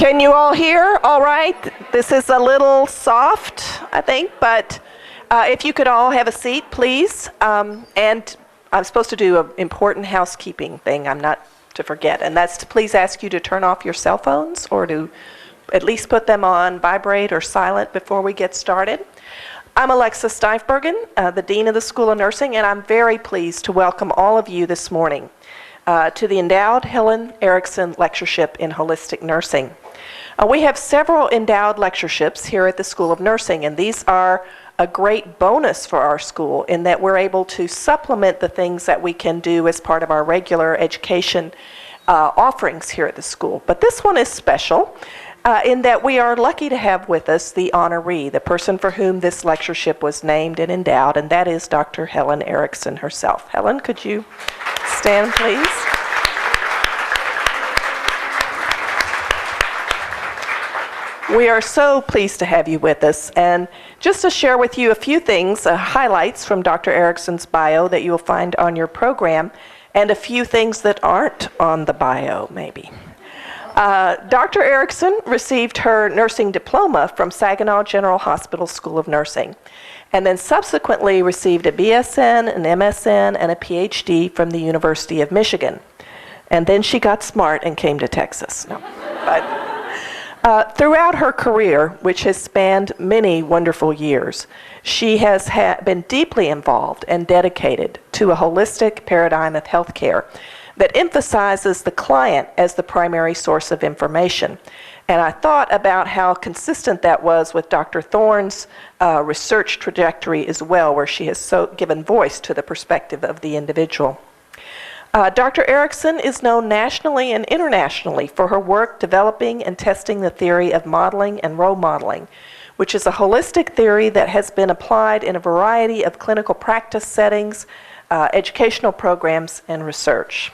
Can you all hear? All right. This is a little soft, I think, but if you could all have a seat, please. And I'm supposed to do an important housekeeping thing I'm not to forget, and that's to please ask you to turn off your cell phones or to at least put them on vibrate or silent before we get started. I'm Alexa Steifbergen, the Dean of the School of Nursing, and I'm very pleased to welcome all of you this morning to the endowed Helen Erickson Lectureship in Holistic Nursing. We have several endowed lectureships here at the School of Nursing, and these are a great bonus for our school in that we're able to supplement the things that we can do as part of our regular education offerings here at the school. But this one is special in that we are lucky to have with us the honoree, the person for whom this lectureship was named and endowed, and that is Dr. Helen Erickson herself. Helen, could you stand, please? We are so pleased to have you with us, and just to share with you a few things, highlights from Dr. Erickson's bio that you will find on your program, and a few things that aren't on the bio, maybe. Dr. Erickson received her nursing diploma from Saginaw General Hospital School of Nursing, and then subsequently received a BSN, an MSN, and a PhD from the University of Michigan. And then she got smart and came to Texas. No, but throughout her career, which has spanned many wonderful years, she has been deeply involved and dedicated to a holistic paradigm of healthcare that emphasizes the client as the primary source of information. And I thought about how consistent that was with Dr. Thorne's research trajectory as well, where she has so given voice to the perspective of the individual. Dr. Erickson is known nationally and internationally for her work developing and testing the theory of modeling and role modeling, which is a holistic theory that has been applied in a variety of clinical practice settings, educational programs, and research.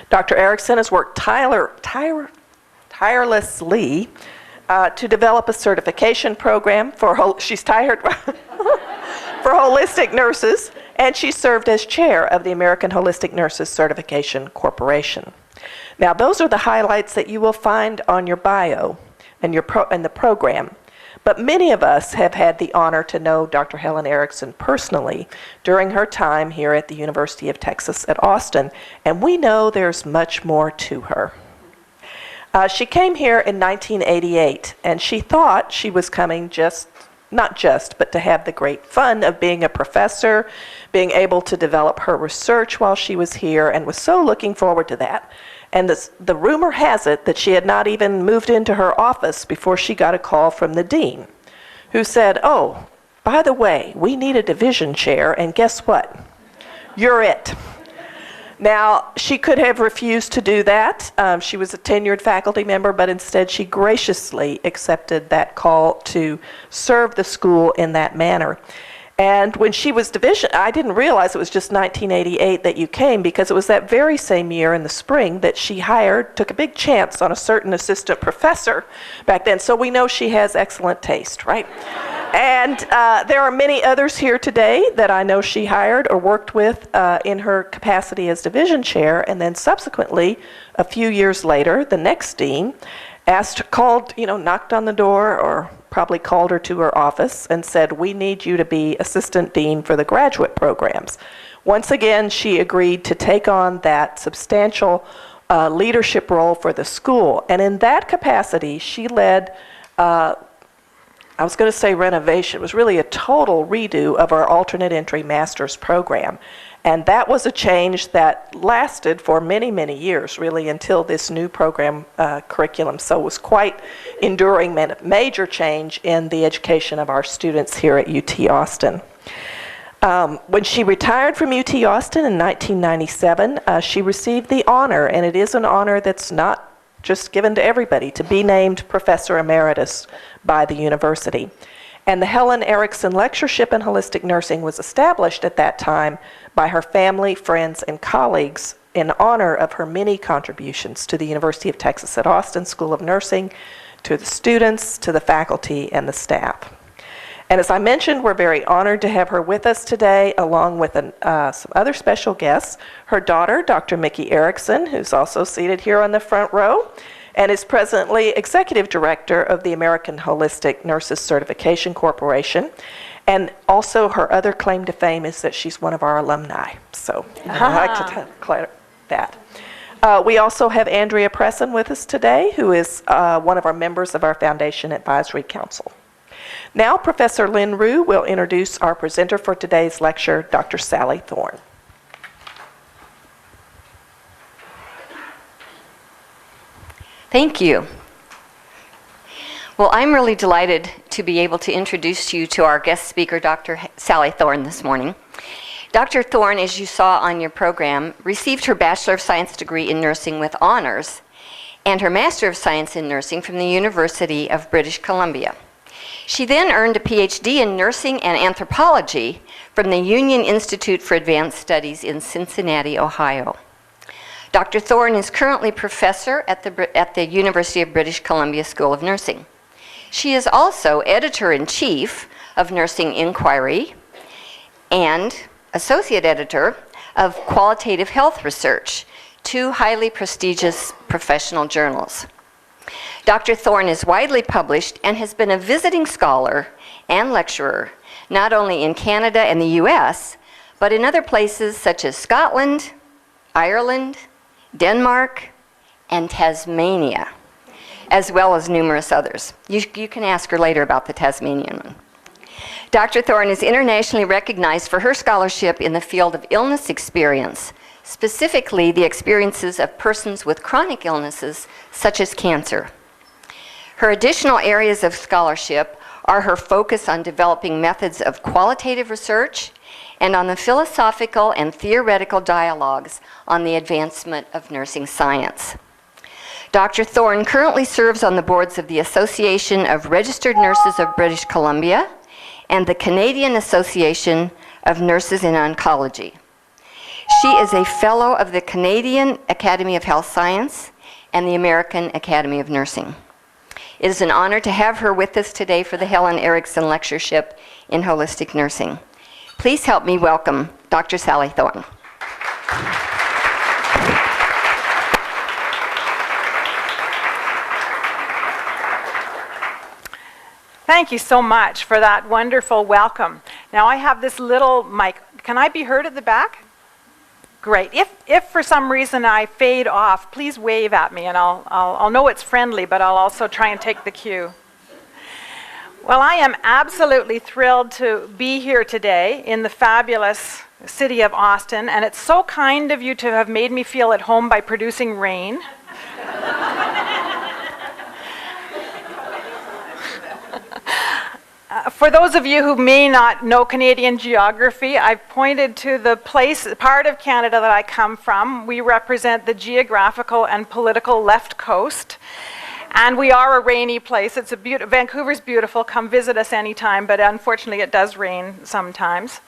Dr. Erickson has worked tirelessly to develop a certification program for, she's tired, for holistic nurses, and she served as chair of the American Holistic Nurses Certification Corporation. Now, those are the highlights that you will find on your bio and the program. But many of us have had the honor to know Dr. Helen Erickson personally during her time here at the University of Texas at Austin, and we know there's much more to her. She came here in 1988, and she thought she was coming but to have the great fun of being a professor, being able to develop her research while she was here, and was so looking forward to that. And the rumor has it that she had not even moved into her office before she got a call from the dean, who said, "Oh, by the way, we need a division chair, and guess what? You're it." Now, she could have refused to do that. She was a tenured faculty member, but instead she graciously accepted that call to serve the school in that manner. And when she was division, I didn't realize it was just 1988 that you came, because it was that very same year in the spring that she took a big chance on a certain assistant professor back then. So we know she has excellent taste, right? And there are many others here today that I know she hired or worked with in her capacity as division chair, and then subsequently, a few years later, the next dean knocked on the door, or probably called her to her office and said, "We need you to be assistant dean for the graduate programs." Once again, she agreed to take on that substantial leadership role for the school. And in that capacity, she led, I was going to say renovation. It was really a total redo of our alternate entry master's program. And that was a change that lasted for many, many years, really, until this new program curriculum. So it was quite enduring, major change in the education of our students here at UT Austin. When she retired from UT Austin in 1997, she received the honor, and it is an honor that's not just given to everybody, to be named Professor Emeritus by the university. And the Helen Erickson Lectureship in Holistic Nursing was established at that time by her family, friends, and colleagues in honor of her many contributions to the University of Texas at Austin School of Nursing, to the students, to the faculty, and the staff. And as I mentioned, we're very honored to have her with us today, along with some other special guests. Her daughter, Dr. Mickey Erickson, who's also seated here on the front row, and is presently Executive Director of the American Holistic Nurses Certification Corporation. And also her other claim to fame is that she's one of our alumni. So I like to declare that. We also have Andrea Presson with us today, who is one of our members of our Foundation Advisory Council. Now, Professor Lynn Rue will introduce our presenter for today's lecture, Dr. Sally Thorne. Thank you. Well, I'm really delighted to be able to introduce you to our guest speaker, Dr. Sally Thorne, this morning. Dr. Thorne, as you saw on your program, received her Bachelor of Science degree in nursing with honors and her Master of Science in nursing from the University of British Columbia. She then earned a PhD in nursing and anthropology from the Union Institute for Advanced Studies in Cincinnati, Ohio. Dr. Thorne is currently professor at the University of British Columbia School of Nursing. She is also editor-in-chief of Nursing Inquiry and associate editor of Qualitative Health Research, two highly prestigious professional journals. Dr. Thorne is widely published and has been a visiting scholar and lecturer, not only in Canada and the US, but in other places such as Scotland, Ireland, Denmark, and Tasmania, as well as numerous others. You can ask her later about the Tasmanian one. Dr. Thorne is internationally recognized for her scholarship in the field of illness experience, specifically the experiences of persons with chronic illnesses such as cancer. Her additional areas of scholarship are her focus on developing methods of qualitative research and on the philosophical and theoretical dialogues on the advancement of nursing science. Dr. Thorne currently serves on the boards of the Association of Registered Nurses of British Columbia and the Canadian Association of Nurses in Oncology. She is a fellow of the Canadian Academy of Health Science and the American Academy of Nursing. It is an honor to have her with us today for the Helen Erickson Lectureship in Holistic Nursing. Please help me welcome Dr. Sally Thorne. Thank you so much for that wonderful welcome. Now I have this little mic. Can I be heard at the back? Great. If for some reason I fade off, please wave at me and I'll know it's friendly, but I'll also try and take the cue. Well, I am absolutely thrilled to be here today in the fabulous city of Austin, and it's so kind of you to have made me feel at home by producing rain. For those of you who may not know Canadian geography, I've pointed to the part of Canada that I come from. We represent the geographical and political left coast. And we are a rainy place. It's Vancouver's beautiful. Come visit us anytime, but unfortunately it does rain sometimes.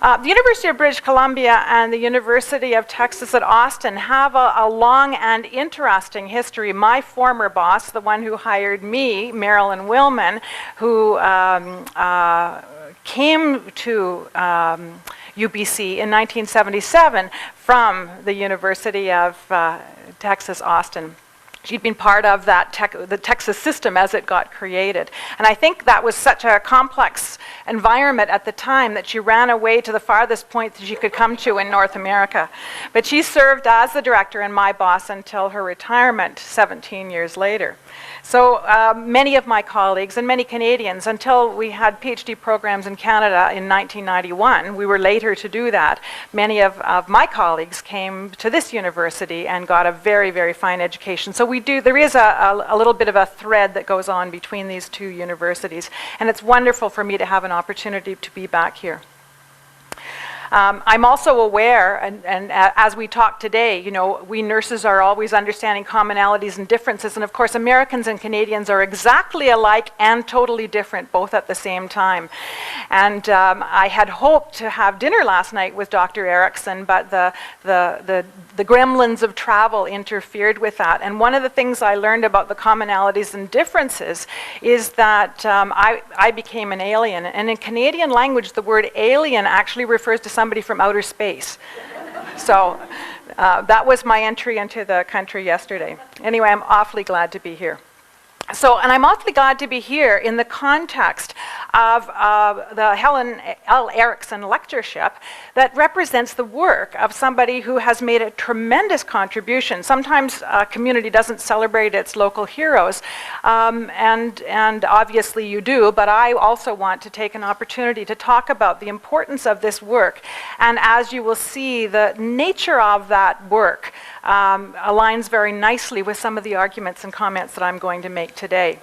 The University of British Columbia and the University of Texas at Austin have a long and interesting history. My former boss, the one who hired me, Marilyn Willman, who came to UBC in 1977 from the University of Texas, Austin. She'd been part of the Texas system as it got created. And I think that was such a complex environment at the time that she ran away to the farthest point that she could come to in North America. But she served as the director and my boss until her retirement 17 years later. So many of my colleagues and many Canadians, until we had PhD programs in Canada in 1991, we were later to do that. Many of my colleagues came to this university and got a very, very fine education. So there is a little bit of a thread that goes on between these two universities. And it's wonderful for me to have an opportunity to be back here. I'm also aware, and as we talk today, you know, we nurses are always understanding commonalities and differences, and of course Americans and Canadians are exactly alike and totally different, both at the same time. And I had hoped to have dinner last night with Dr. Erickson, but the gremlins of travel interfered with that. And one of the things I learned about the commonalities and differences is that I became an alien. And in Canadian language, the word alien actually refers to somebody from outer space. So that was my entry into the country yesterday. Anyway, I'm awfully glad to be here. So, and I'm awfully glad to be here in the context of the Helen L. Erickson Lectureship that represents the work of somebody who has made a tremendous contribution. Sometimes a community doesn't celebrate its local heroes, and obviously you do, but I also want to take an opportunity to talk about the importance of this work. And as you will see, the nature of that work aligns very nicely with some of the arguments and comments that I'm going to make today.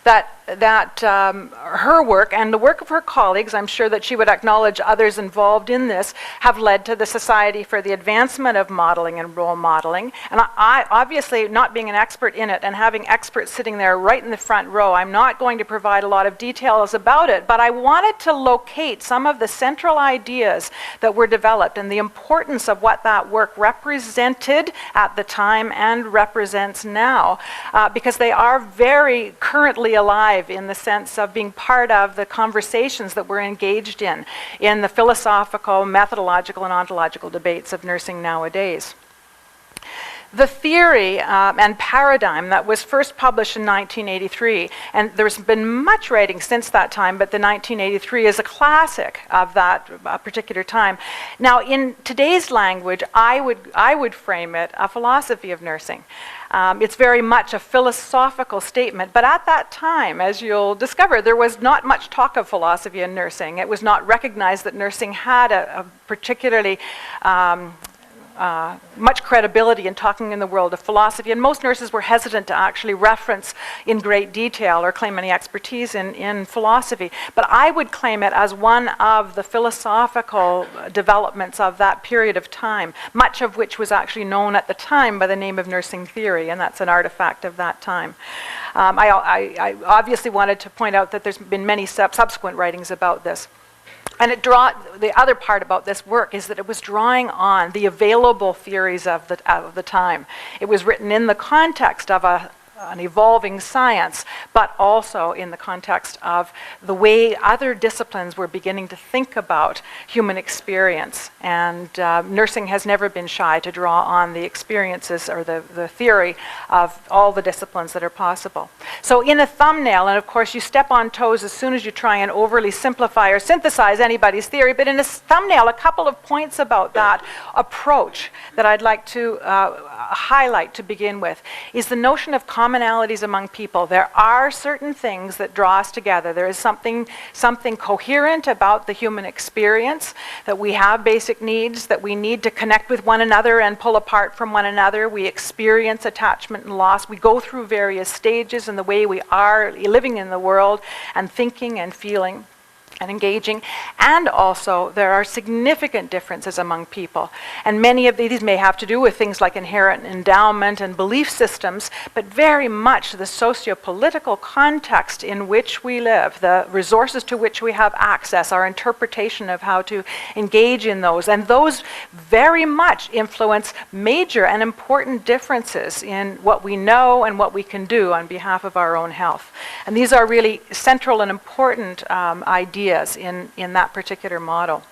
That her work and the work of her colleagues, I'm sure that she would acknowledge others involved in this, have led to the Society for the Advancement of Modeling and Role Modeling. And I obviously, not being an expert in it and having experts sitting there right in the front row, I'm not going to provide a lot of details about it, but I wanted to locate some of the central ideas that were developed and the importance of what that work represented at the time and represents now, because they are very currently alive in the sense of being part of the conversations that we're engaged in the philosophical, methodological, and ontological debates of nursing nowadays. The theory and paradigm that was first published in 1983, and there's been much writing since that time, but the 1983 is a classic of that particular time. Now, in today's language, I would frame it a philosophy of nursing. It's very much a philosophical statement, but at that time, as you'll discover, there was not much talk of philosophy in nursing. It was not recognized that nursing had a particularly much credibility in talking in the world of philosophy, and most nurses were hesitant to actually reference in great detail or claim any expertise in philosophy. But I would claim it as one of the philosophical developments of that period of time, much of which was actually known at the time by the name of nursing theory, and that's an artifact of that time. I obviously wanted to point out that there's been many subsequent writings about this. And the other part about this work is that it was drawing on the available theories of the time. It was written in the context of an evolving science, but also in the context of the way other disciplines were beginning to think about human experience. And nursing has never been shy to draw on the experiences or the theory of all the disciplines that are possible. So in a thumbnail, and of course you step on toes as soon as you try and overly simplify or synthesize anybody's theory, but in a thumbnail, a couple of points about that approach that I'd like to highlight to begin with is the notion of commonalities among people. There are certain things that draw us together. There is something coherent about the human experience, that we have basic needs, that we need to connect with one another and pull apart from one another. We experience attachment and loss. We go through various stages in the way we are living in the world and thinking and feeling and engaging, and also there are significant differences among people. And many of these may have to do with things like inherent endowment and belief systems, but very much the socio-political context in which we live, the resources to which we have access, our interpretation of how to engage in those, and those very much influence major and important differences in what we know and what we can do on behalf of our own health. And these are really central and important ideas in that particular model.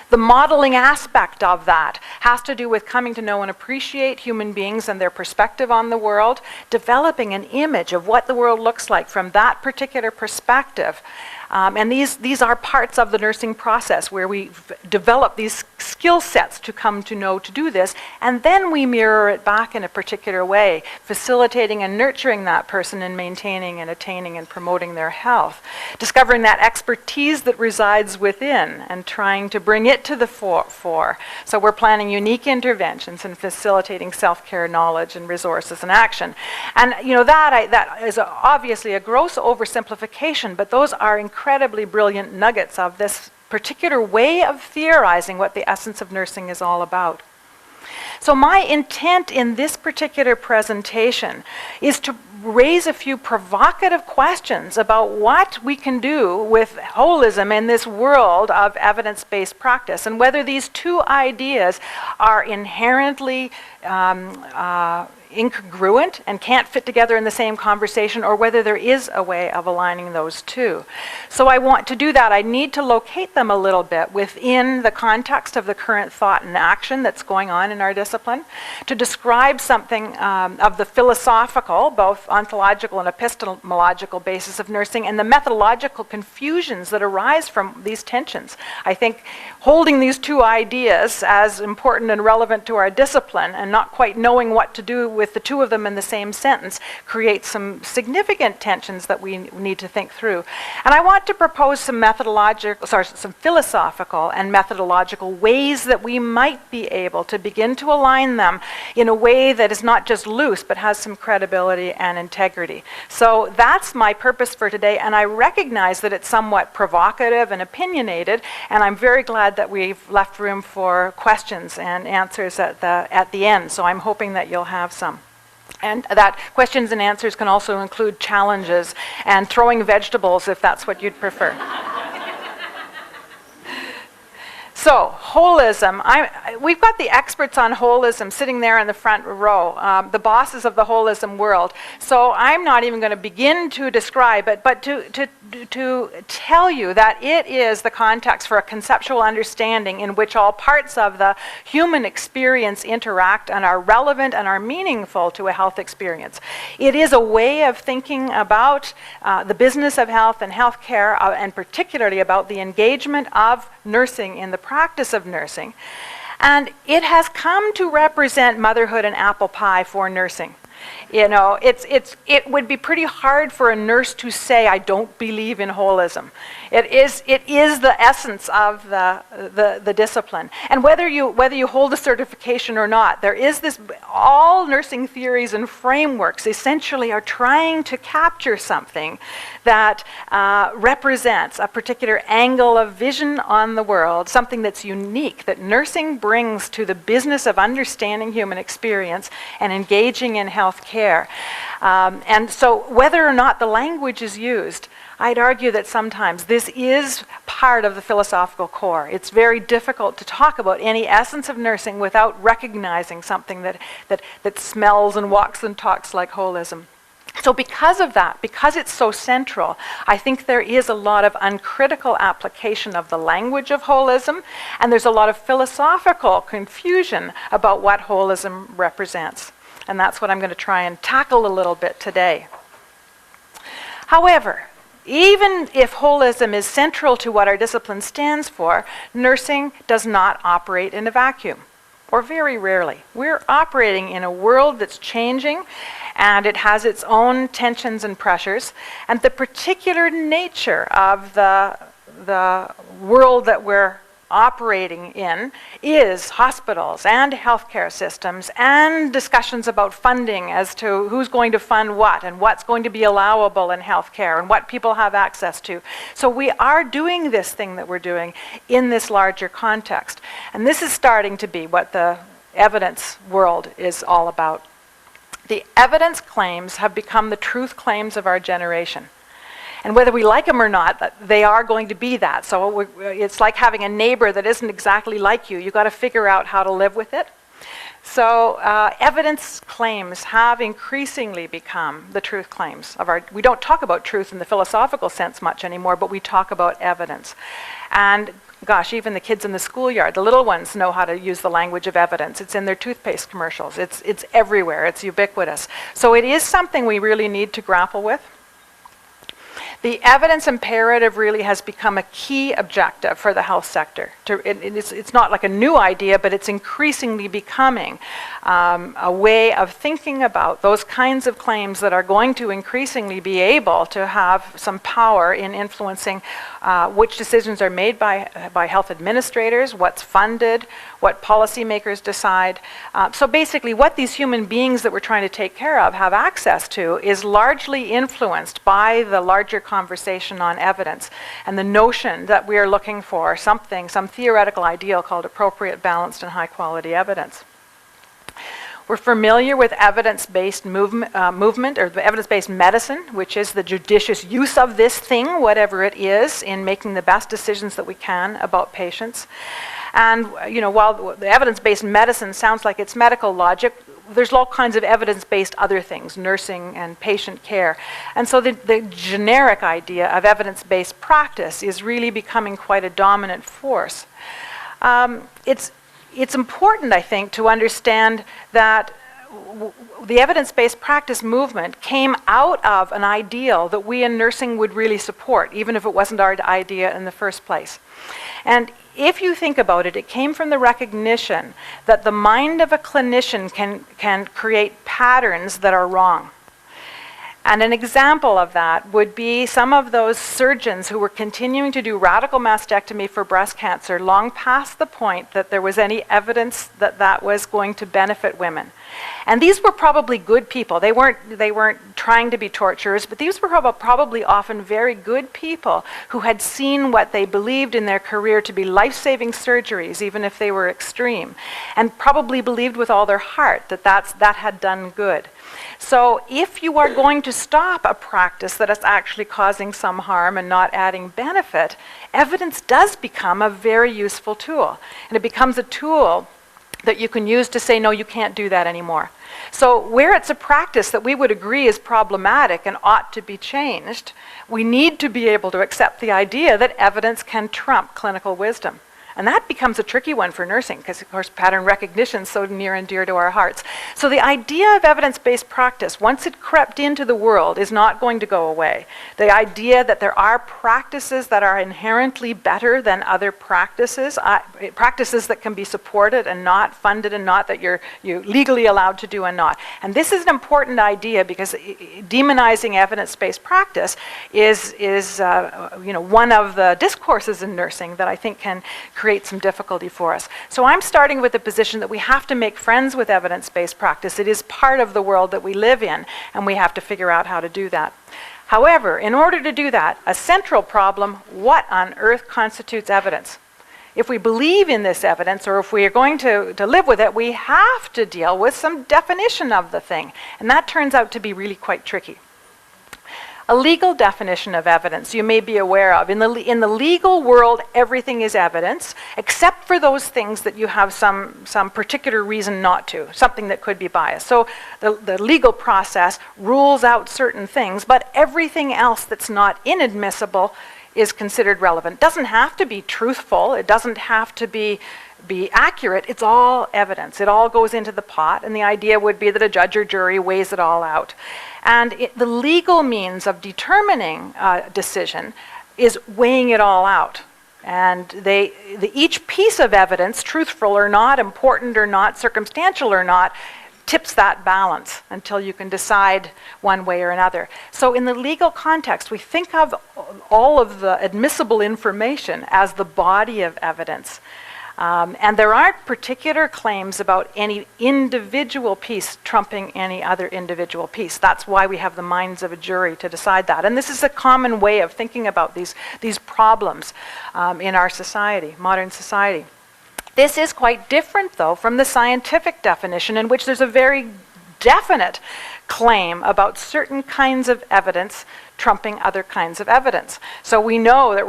The modeling aspect of that has to do with coming to know and appreciate human beings and their perspective on the world, developing an image of what the world looks like from that particular perspective. And these are parts of the nursing process where we develop these skill sets to come to know to do this, and then we mirror it back in a particular way, facilitating and nurturing that person and maintaining and attaining and promoting their health. Discovering that expertise that resides within and trying to bring it to the fore. So we're planning unique interventions and facilitating self-care knowledge and resources and action. And that is obviously a gross oversimplification, but those are incredibly brilliant nuggets of this particular way of theorizing what the essence of nursing is all about. So my intent in this particular presentation is to raise a few provocative questions about what we can do with holism in this world of evidence-based practice, and whether these two ideas are inherently incongruent and can't fit together in the same conversation, or whether there is a way of aligning those two. So I want to do that. I need to locate them a little bit within the context of the current thought and action that's going on in our discipline, to describe something of the philosophical, both ontological and epistemological basis of nursing, and the methodological confusions that arise from these tensions. I think holding these two ideas as important and relevant to our discipline and not quite knowing what to do with the two of them in the same sentence creates some significant tensions that we need to think through. And I want to propose some philosophical and methodological ways that we might be able to begin to align them in a way that is not just loose but has some credibility and integrity. So that's my purpose for today, and I recognize that it's somewhat provocative and opinionated, and I'm very glad that we've left room for questions and answers at the end, so I'm hoping that you'll have some. And that questions and answers can also include challenges and throwing vegetables if that's what you'd prefer. So, holism. We've got the experts on holism sitting there in the front row, the bosses of the holism world. So I'm not even going to begin to describe it, but to tell you that it is the context for a conceptual understanding in which all parts of the human experience interact and are relevant and are meaningful to a health experience. It is a way of thinking about the business of health and healthcare, and particularly about the engagement of nursing in the practice of nursing. And it has come to represent motherhood and apple pie for nursing. You know, it would be pretty hard for a nurse to say, I don't believe in holism. It is the essence of the discipline. And whether you hold a certification or not, there is this, all nursing theories and frameworks essentially are trying to capture something that represents a particular angle of vision on the world, something that's unique, that nursing brings to the business of understanding human experience and engaging in health care. And so whether or not the language is used, I'd argue that sometimes this is part of the philosophical core. It's very difficult to talk about any essence of nursing without recognizing something that smells and walks and talks like holism. So because of that, because it's so central, I think there is a lot of uncritical application of the language of holism, and there's a lot of philosophical confusion about what holism represents. And that's what I'm going to try and tackle a little bit today. However, even if holism is central to what our discipline stands for, nursing does not operate in a vacuum, or very rarely. We're operating in a world that's changing, and it has its own tensions and pressures, and the particular nature of the world that we're operating in is hospitals and healthcare systems and discussions about funding as to who's going to fund what and what's going to be allowable in healthcare and what people have access to. So we are doing this thing that we're doing in this larger context. And this is starting to be what the evidence world is all about. The evidence claims have become the truth claims of our generation. And whether we like them or not, they are going to be that. So it's like having a neighbor that isn't exactly like you. You've got to figure out how to live with it. So evidence claims have increasingly become the truth claims of our. We don't talk about truth in the philosophical sense much anymore, but we talk about evidence. And gosh, even the kids in the schoolyard, the little ones know how to use the language of evidence. It's in their toothpaste commercials. It's everywhere. It's ubiquitous. So it is something we really need to grapple with. The evidence imperative really has become a key objective for the health sector. It's not like a new idea, but it's increasingly becoming a way of thinking about those kinds of claims that are going to increasingly be able to have some power in influencing which decisions are made by health administrators, what's funded, what policymakers decide. So basically what these human beings that we're trying to take care of have access to is largely influenced by the larger conversation on evidence and the notion that we are looking for some theoretical ideal called appropriate, balanced, and high quality evidence. We're familiar with evidence-based movement or the evidence-based medicine, which is the judicious use of this thing, whatever it is, in making the best decisions that we can about patients. And while the evidence-based medicine sounds like it's medical logic, there's all kinds of evidence-based other things, nursing and patient care. And so the generic idea of evidence-based practice is really becoming quite a dominant force. It's important, I think, to understand that the evidence-based practice movement came out of an ideal that we in nursing would really support, even if it wasn't our idea in the first place. And if you think about it, it came from the recognition that the mind of a clinician can create patterns that are wrong. And an example of that would be some of those surgeons who were continuing to do radical mastectomy for breast cancer long past the point that there was any evidence that that was going to benefit women. And these were probably good people. They weren't trying to be torturers, but these were probably often very good people who had seen what they believed in their career to be life-saving surgeries, even if they were extreme, and probably believed with all their heart that that had done good. So if you are going to stop a practice that is actually causing some harm and not adding benefit, evidence does become a very useful tool. And it becomes a tool that you can use to say, no, you can't do that anymore. So where it's a practice that we would agree is problematic and ought to be changed, we need to be able to accept the idea that evidence can trump clinical wisdom. And that becomes a tricky one for nursing because, of course, pattern recognition is so near and dear to our hearts. So the idea of evidence-based practice, once it crept into the world, is not going to go away. The idea that there are practices that are inherently better than other practices, practices that can be supported and not funded and not that you're legally allowed to do and not. And this is an important idea because demonizing evidence-based practice is one of the discourses in nursing that I think can create some difficulty for us. So I'm starting with the position that we have to make friends with evidence-based practice. It is part of the world that we live in, and we have to figure out how to do that. However, in order to do that, a central problem, what on earth constitutes evidence? If we believe in this evidence, or if we are going to live with it, we have to deal with some definition of the thing. And that turns out to be really quite tricky. A legal definition of evidence you may be aware of. In the legal world, everything is evidence, except for those things that you have some particular reason not to, something that could be biased. So the legal process rules out certain things, but everything else that's not inadmissible is considered relevant. It doesn't have to be truthful. It doesn't have to be accurate. It's all evidence. It all goes into the pot, and the idea would be that a judge or jury weighs it all out. And the legal means of determining a decision is weighing it all out. And each piece of evidence, truthful or not, important or not, circumstantial or not, tips that balance until you can decide one way or another. So in the legal context, we think of all of the admissible information as the body of evidence. And there aren't particular claims about any individual piece trumping any other individual piece. That's why we have the minds of a jury to decide that. And this is a common way of thinking about these problems in our society, modern society. This is quite different, though, from the scientific definition, in which there's a very definite claim about certain kinds of evidence trumping other kinds of evidence. So we know that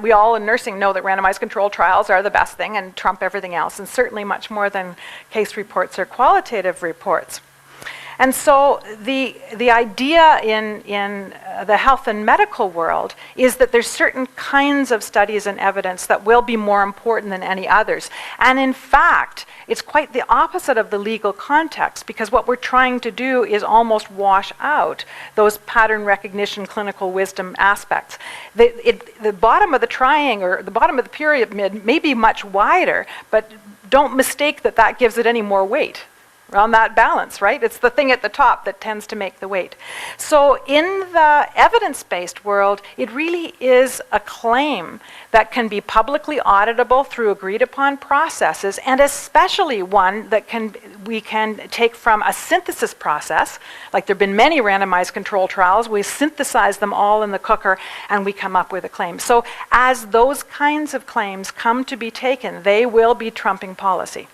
we all in nursing know that randomized controlled trials are the best thing and trump everything else, and certainly much more than case reports or qualitative reports. And so the idea in the health and medical world is that there's certain kinds of studies and evidence that will be more important than any others. And in fact, it's quite the opposite of the legal context, because what we're trying to do is almost wash out those pattern recognition, clinical wisdom aspects. The bottom of the triangle, or the bottom of the pyramid, may be much wider, but don't mistake that gives it any more weight. On that balance, right? It's the thing at the top that tends to make the weight. So in the evidence-based world, it really is a claim that can be publicly auditable through agreed-upon processes, and especially one that we can take from a synthesis process. Like there have been many randomized control trials. We synthesize them all in the cooker, and we come up with a claim. So as those kinds of claims come to be taken, they will be trumping policy.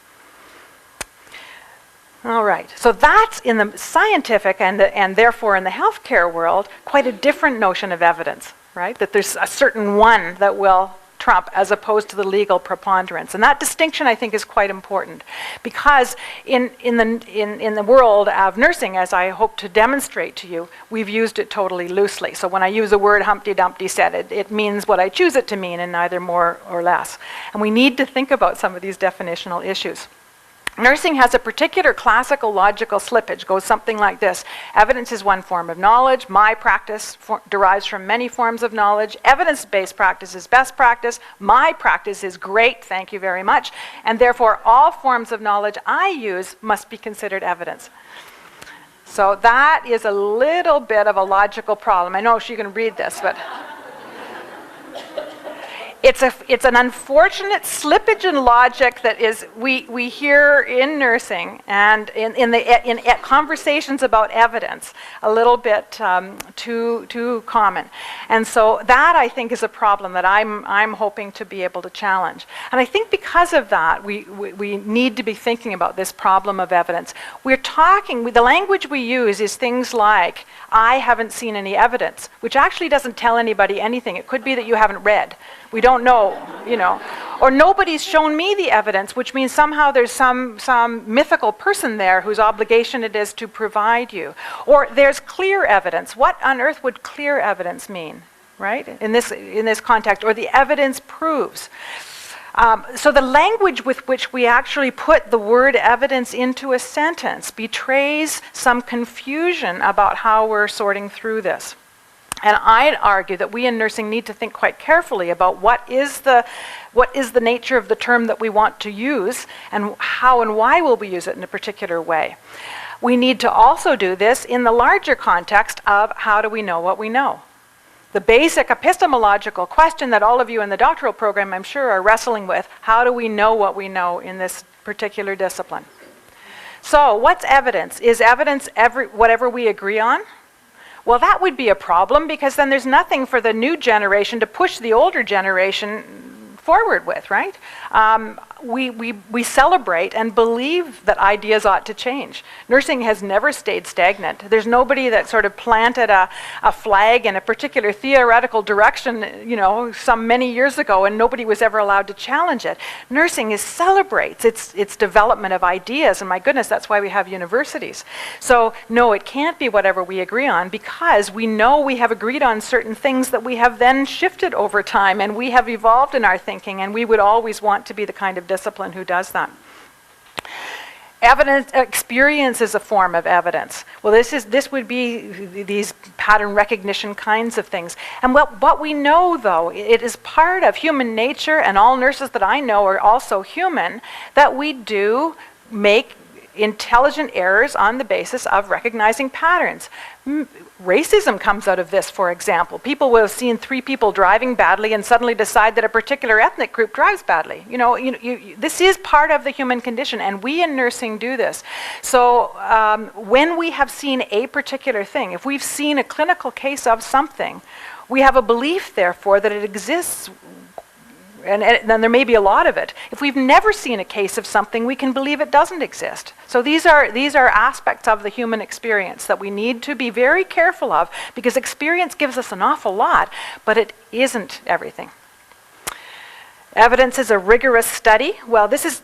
All right, so that's in the scientific and therefore in the healthcare world, quite a different notion of evidence, right? That there's a certain one that will trump as opposed to the legal preponderance. And that distinction, I think, is quite important because in the world of nursing, as I hope to demonstrate to you, we've used it totally loosely. So when I use the word Humpty Dumpty said, it means what I choose it to mean and neither more or less. And we need to think about some of these definitional issues. Nursing has a particular classical logical slippage, goes something like this. Evidence is one form of knowledge. My practice derives from many forms of knowledge. Evidence-based practice is best practice. My practice is great, thank you very much. And therefore, all forms of knowledge I use must be considered evidence. So that is a little bit of a logical problem. I know she can read this, but it's an unfortunate slippage in logic that is we hear in nursing and in conversations about evidence a little bit too common, and so that I think is a problem that I'm hoping to be able to challenge. And I think because of that we need to be thinking about this problem of evidence. We're talking, the language we use is things like I haven't seen any evidence, which actually doesn't tell anybody anything. It could be that you haven't read. We don't know, or nobody's shown me the evidence, which means somehow there's some mythical person there whose obligation it is to provide you. Or there's clear evidence. What on earth would clear evidence mean, right? In this context, or the evidence proves. So the language with which we actually put the word evidence into a sentence betrays some confusion about how we're sorting through this. And I'd argue that we in nursing need to think quite carefully about what is the nature of the term that we want to use and how and why will we use it in a particular way. We need to also do this in the larger context of how do we know what we know. The basic epistemological question that all of you in the doctoral program, I'm sure, are wrestling with, how do we know what we know in this particular discipline? So what's evidence? Is evidence whatever we agree on? Well, that would be a problem because then there's nothing for the new generation to push the older generation forward with, right? We celebrate and believe that ideas ought to change. Nursing has never stayed stagnant. There's nobody that sort of planted a flag in a particular theoretical direction, some many years ago, and nobody was ever allowed to challenge it. Nursing celebrates its development of ideas, and my goodness, that's why we have universities. So no, it can't be whatever we agree on because we know we have agreed on certain things that we have then shifted over time, and we have evolved in our thinking, and we would always want to be the kind of discipline who does that. Evidence experience is a form of evidence. Well, this would be these pattern recognition kinds of things. And what we know, though, it is part of human nature, and all nurses that I know are also human, that we do make intelligent errors on the basis of recognizing patterns. Racism comes out of this, for example. People will have seen 3 people driving badly and suddenly decide that a particular ethnic group drives badly. This is part of the human condition, and we in nursing do this. So when we have seen a particular thing, if we've seen a clinical case of something, we have a belief, therefore, that it exists. And then there may be a lot of it. If we've never seen a case of something, we can believe it doesn't exist. So these are aspects of the human experience that we need to be very careful of, because experience gives us an awful lot, but it isn't everything. Evidence is a rigorous study. Well, this is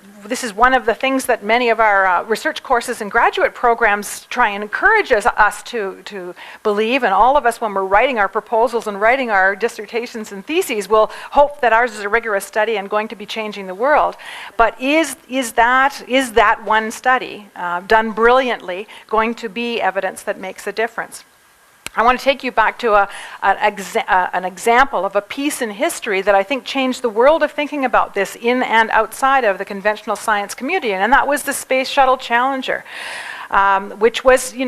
one of the things that many of our research courses and graduate programs try and encourage us to believe, and all of us, when we're writing our proposals and writing our dissertations and theses, will hope that ours is a rigorous study and going to be changing the world. But is that one study, done brilliantly, going to be evidence that makes a difference? I want to take you back to an example of a piece in history that I think changed the world of thinking about this in and outside of the conventional science community, and that was the Space Shuttle Challenger, which was, 30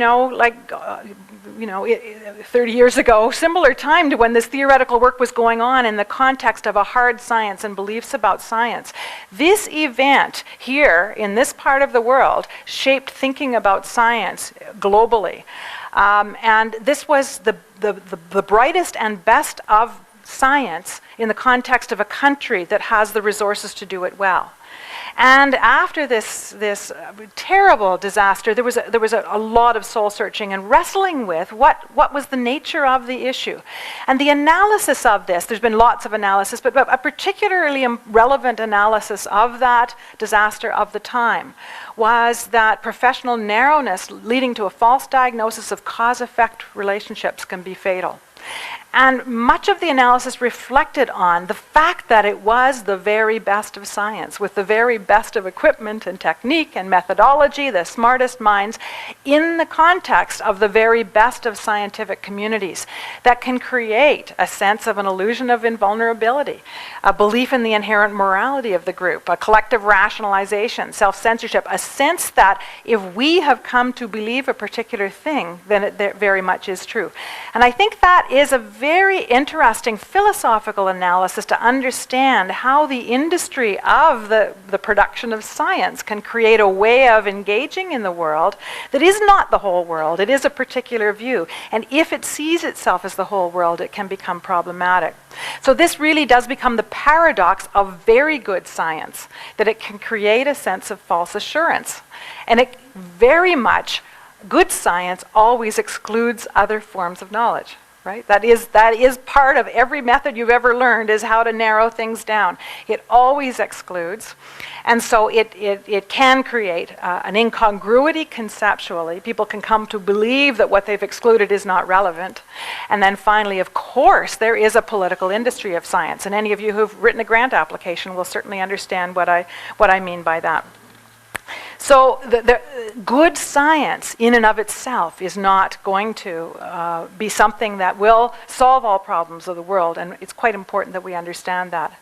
years ago, similar time to when this theoretical work was going on in the context of a hard science and beliefs about science. This event here in this part of the world shaped thinking about science globally. And this was the brightest and best of science in the context of a country that has the resources to do it well. And after this terrible disaster, there was a lot of soul searching and wrestling with what was the nature of the issue. And the analysis of this, there's been lots of analysis, but a particularly relevant analysis of that disaster of the time was that professional narrowness leading to a false diagnosis of cause-effect relationships can be fatal. And much of the analysis reflected on the fact that it was the very best of science, with the very best of equipment and technique and methodology, the smartest minds, in the context of the very best of scientific communities that can create a sense of an illusion of invulnerability, a belief in the inherent morality of the group, a collective rationalization, self-censorship, a sense that if we have come to believe a particular thing, then it very much is true. And I think that is a very interesting philosophical analysis to understand how the industry of the production of science can create a way of engaging in the world that is not the whole world. It is a particular view. And if it sees itself as the whole world, it can become problematic. So this really does become the paradox of very good science, that it can create a sense of false assurance. And it very much, good science always excludes other forms of knowledge. Right? That is part of every method you've ever learned, is how to narrow things down. It always excludes. And so it can create an incongruity conceptually. People can come to believe that what they've excluded is not relevant. And then finally, of course, there is a political industry of science. And any of you who've written a grant application will certainly understand what I mean by that. So the good science in and of itself is not going to be something that will solve all problems of the world, and it's quite important that we understand that.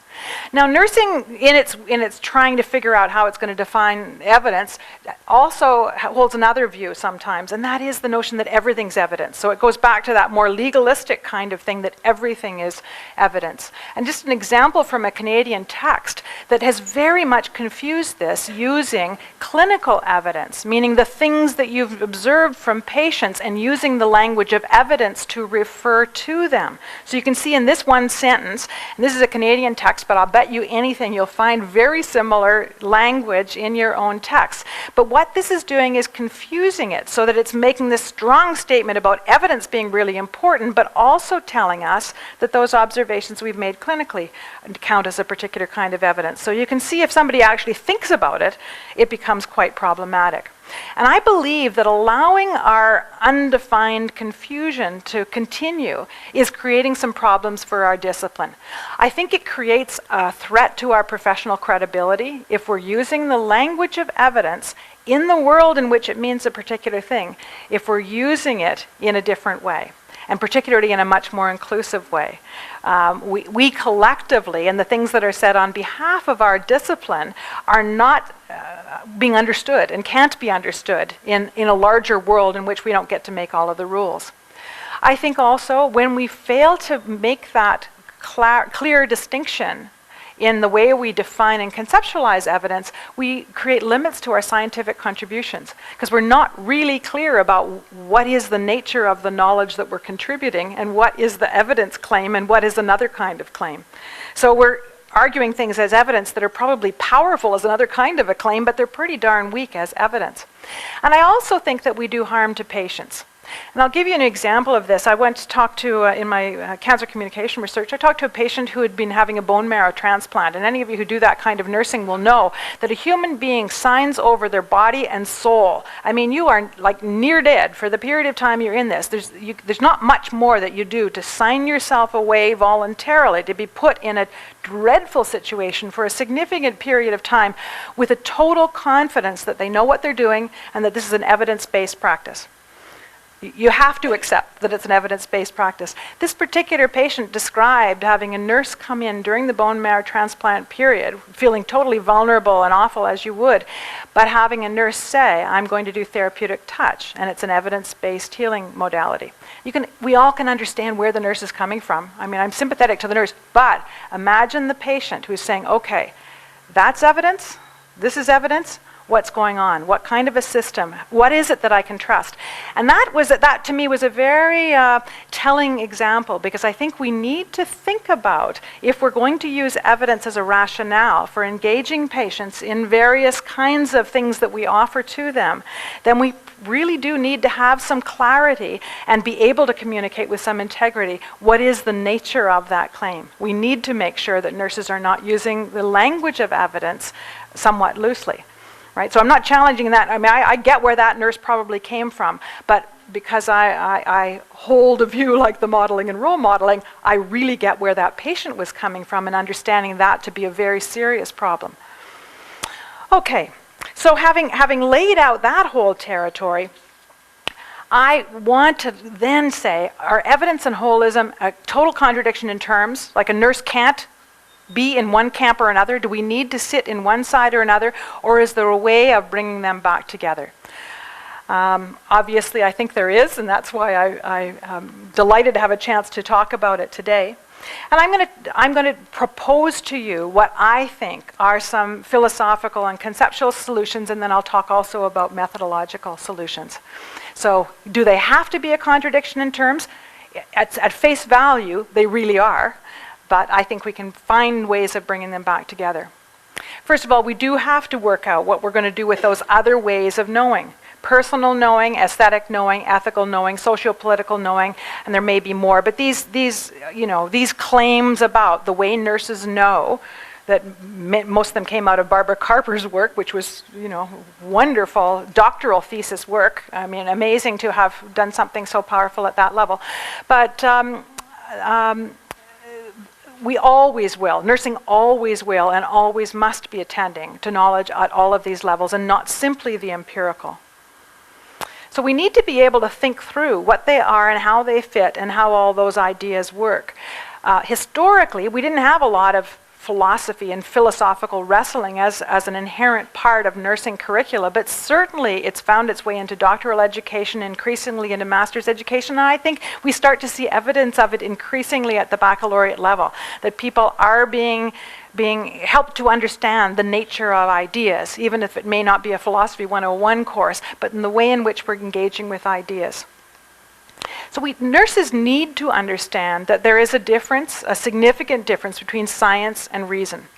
Now, nursing, in its trying to figure out how it's going to define evidence, also holds another view sometimes, and that is the notion that everything's evidence. So it goes back to that more legalistic kind of thing, that everything is evidence. And just an example from a Canadian text that has very much confused this, using clinical evidence, meaning the things that you've observed from patients, and using the language of evidence to refer to them. So you can see in this one sentence, and this is a Canadian text, but I'll bet you anything you'll find very similar language in your own text. But what this is doing is confusing it so that it's making this strong statement about evidence being really important, but also telling us that those observations we've made clinically count as a particular kind of evidence. So you can see if somebody actually thinks about it, it becomes quite problematic. And I believe that allowing our undefined confusion to continue is creating some problems for our discipline. I think it creates a threat to our professional credibility if we're using the language of evidence in the world in which it means a particular thing, if we're using it in a different way, and particularly in a much more inclusive way. We collectively, and the things that are said on behalf of our discipline, are not being understood and can't be understood in a larger world in which we don't get to make all of the rules. I think also when we fail to make that clear distinction in the way we define and conceptualize evidence, we create limits to our scientific contributions, because we're not really clear about what is the nature of the knowledge that we're contributing, and what is the evidence claim, and what is another kind of claim. So we're arguing things as evidence that are probably powerful as another kind of a claim, but they're pretty darn weak as evidence. And I also think that we do harm to patients. And I'll give you an example of this. I went to talk to, in my cancer communication research, I talked to a patient who had been having a bone marrow transplant. And any of you who do that kind of nursing will know that a human being signs over their body and soul. I mean, you are like near dead for the period of time you're in this. There's not much more that you do to sign yourself away voluntarily, to be put in a dreadful situation for a significant period of time with a total confidence that they know what they're doing and that this is an evidence-based practice. You have to accept that it's an evidence-based practice. This particular patient described having a nurse come in during the bone marrow transplant period, feeling totally vulnerable and awful as you would, but having a nurse say, I'm going to do therapeutic touch, and it's an evidence-based healing modality. We all can understand where the nurse is coming from. I mean, I'm sympathetic to the nurse, but imagine the patient who's saying, okay, that's evidence, this is evidence. what's going on, what kind of a system, what is it that I can trust. And that to me was a very telling example, because I think we need to think about, if we're going to use evidence as a rationale for engaging patients in various kinds of things that we offer to them, then we really do need to have some clarity and be able to communicate with some integrity what is the nature of that claim. We need to make sure that nurses are not using the language of evidence somewhat loosely, right? So I'm not challenging that. I mean, I get where that nurse probably came from, but because I hold a view like the modeling and role modeling, I really get where that patient was coming from and understanding that to be a very serious problem. Okay. So having laid out that whole territory, I want to then say, are evidence and holism a total contradiction in terms? Like a nurse can't be in one camp or another? Do we need to sit in one side or another? Or is there a way of bringing them back together? Obviously, I think there is, and that's why I'm delighted to have a chance to talk about it today. And I'm going to propose to you what I think are some philosophical and conceptual solutions, and then I'll talk also about methodological solutions. So, do they have to be a contradiction in terms? At face value, they really are, but I think we can find ways of bringing them back together. First of all, we do have to work out what we're going to do with those other ways of knowing. Personal knowing, aesthetic knowing, ethical knowing, socio-political knowing, and there may be more. But these claims about the way nurses know, that most of them came out of Barbara Carper's work, which was, wonderful doctoral thesis work. I mean, amazing to have done something so powerful at that level. But we always will, nursing always will and always must be attending to knowledge at all of these levels and not simply the empirical. So we need to be able to think through what they are and how they fit and how all those ideas work. Historically, we didn't have a lot of philosophy and philosophical wrestling as an inherent part of nursing curricula, but certainly it's found its way into doctoral education, increasingly into master's education, and I think we start to see evidence of it increasingly at the baccalaureate level, that people are being helped to understand the nature of ideas, even if it may not be a Philosophy 101 course, but in the way in which we're engaging with ideas. So nurses need to understand that there is a significant difference between science and reason.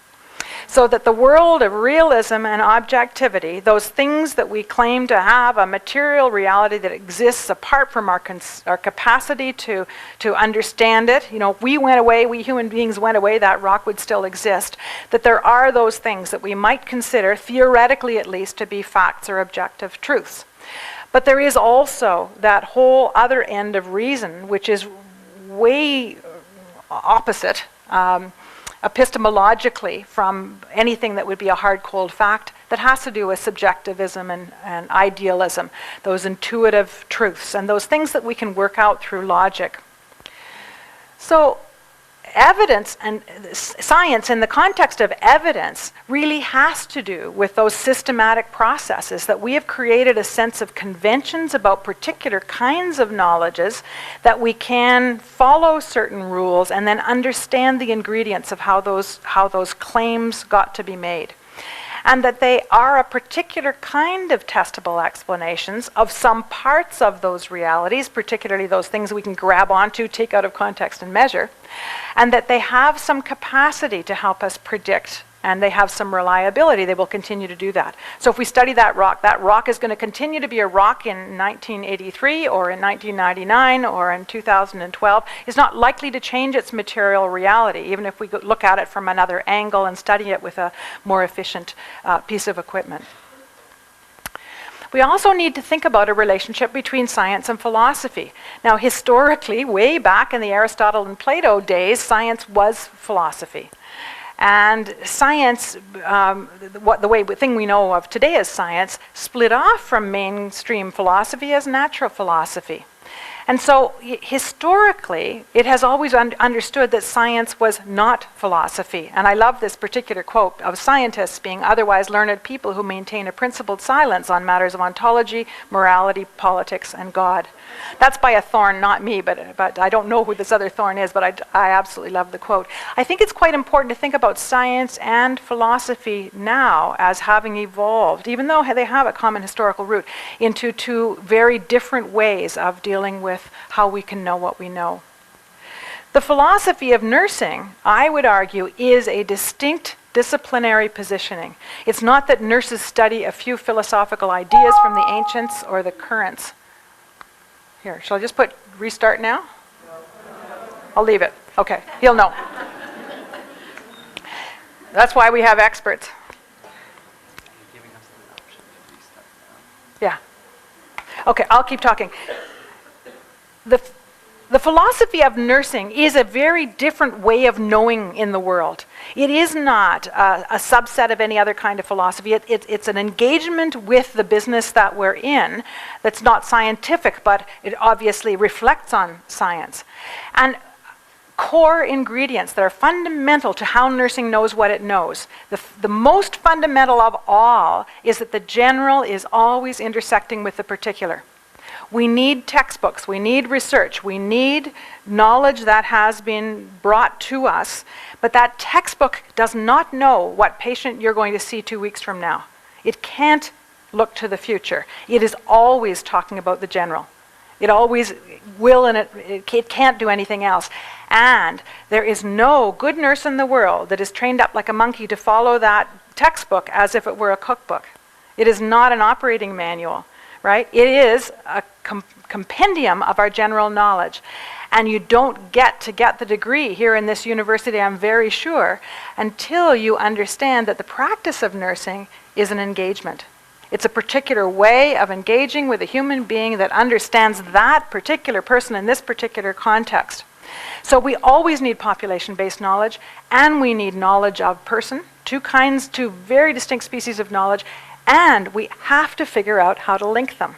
So that the world of realism and objectivity, those things that we claim to have a material reality that exists apart from our capacity to understand it, if we went away, we human beings went away, that rock would still exist, that there are those things that we might consider, theoretically at least, to be facts or objective truths. But there is also that whole other end of reason, which is way opposite, epistemologically, from anything that would be a hard, cold fact, that has to do with subjectivism and idealism, those intuitive truths, and those things that we can work out through logic. So evidence and science in the context of evidence really has to do with those systematic processes that we have created a sense of conventions about particular kinds of knowledges, that we can follow certain rules and then understand the ingredients of how those claims got to be made. And that they are a particular kind of testable explanations of some parts of those realities, particularly those things we can grab onto, take out of context and measure, and that they have some capacity to help us predict, and they have some reliability. They will continue to do that. So if we study that rock is going to continue to be a rock in 1983 or in 1999 or in 2012. It's not likely to change its material reality, even if we look at it from another angle and study it with a more efficient piece of equipment. We also need to think about a relationship between science and philosophy. Now, historically, way back in the Aristotle and Plato days, science was philosophy. And science, the thing we know of today as science, split off from mainstream philosophy as natural philosophy. And so historically, it has always understood that science was not philosophy. And I love this particular quote of scientists being otherwise learned people who maintain a principled silence on matters of ontology, morality, politics, and God. That's by a Thorne, not me, but I don't know who this other Thorne is, but I absolutely love the quote. I think it's quite important to think about science and philosophy now as having evolved, even though they have a common historical root, into two very different ways of dealing with how we can know what we know. The philosophy of nursing, I would argue, is a distinct disciplinary positioning. It's not that nurses study a few philosophical ideas from the ancients or the currents. Here, shall I just put restart now? I'll leave it. Okay, he'll know. That's why we have experts. Yeah. Okay, I'll keep talking. The philosophy of nursing is a very different way of knowing in the world. It is not a subset of any other kind of philosophy. It's an engagement with the business that we're in that's not scientific, but it obviously reflects on science. And core ingredients that are fundamental to how nursing knows what it knows. The most fundamental of all is that the general is always intersecting with the particular. We need textbooks, we need research, we need knowledge that has been brought to us, but that textbook does not know what patient you're going to see 2 weeks from now. It can't look to the future. It is always talking about the general. It always will, and it can't do anything else. And there is no good nurse in the world that is trained up like a monkey to follow that textbook as if it were a cookbook. It is not an operating manual. Right? It is a compendium of our general knowledge. And you don't get the degree here in this university, I'm very sure, until you understand that the practice of nursing is an engagement. It's a particular way of engaging with a human being that understands that particular person in this particular context. So we always need population-based knowledge, and we need knowledge of person, two very distinct species of knowledge, and we have to figure out how to link them.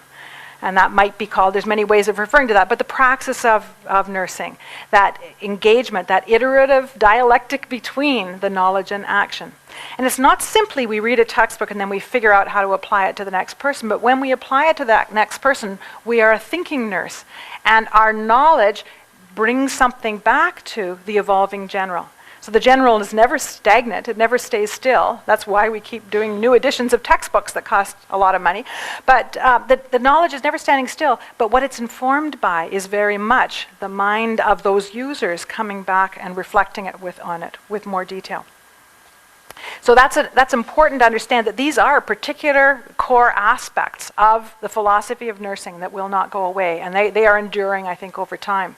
And that might be called, there's many ways of referring to that, but the praxis of nursing, that engagement, that iterative dialectic between the knowledge and action. And it's not simply we read a textbook and then we figure out how to apply it to the next person, but when we apply it to that next person, we are a thinking nurse. And our knowledge brings something back to the evolving general. So the general is never stagnant, it never stays still. That's why we keep doing new editions of textbooks that cost a lot of money. But the knowledge is never standing still, but what it's informed by is very much the mind of those users coming back and reflecting on it with more detail. So that's important to understand that these are particular core aspects of the philosophy of nursing that will not go away, and they are enduring, I think, over time.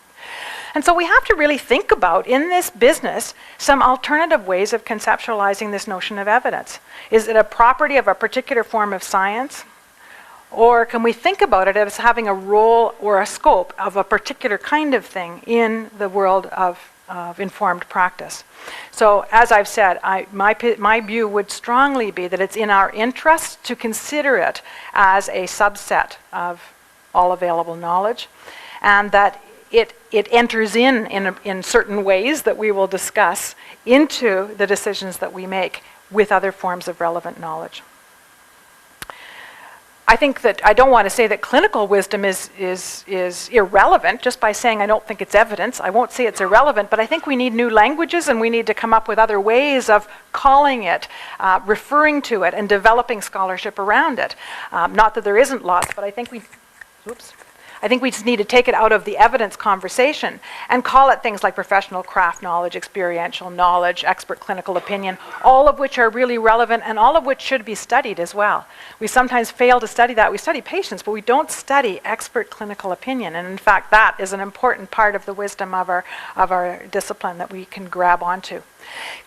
And so we have to really think about, in this business, some alternative ways of conceptualizing this notion of evidence. Is it a property of a particular form of science? Or can we think about it as having a role or a scope of a particular kind of thing in the world of informed practice? So as I've said, my view would strongly be that it's in our interest to consider it as a subset of all available knowledge, and that it enters in certain ways that we will discuss into the decisions that we make with other forms of relevant knowledge. I think that I don't want to say that clinical wisdom is irrelevant just by saying I don't think it's evidence. I won't say it's irrelevant, but I think we need new languages and we need to come up with other ways of calling it, referring to it, and developing scholarship around it. Not that there isn't lots, but I think we just need to take it out of the evidence conversation and call it things like professional craft knowledge, experiential knowledge, expert clinical opinion, all of which are really relevant and all of which should be studied as well. We sometimes fail to study that. We study patients, but we don't study expert clinical opinion. And in fact, that is an important part of the wisdom of our discipline that we can grab onto.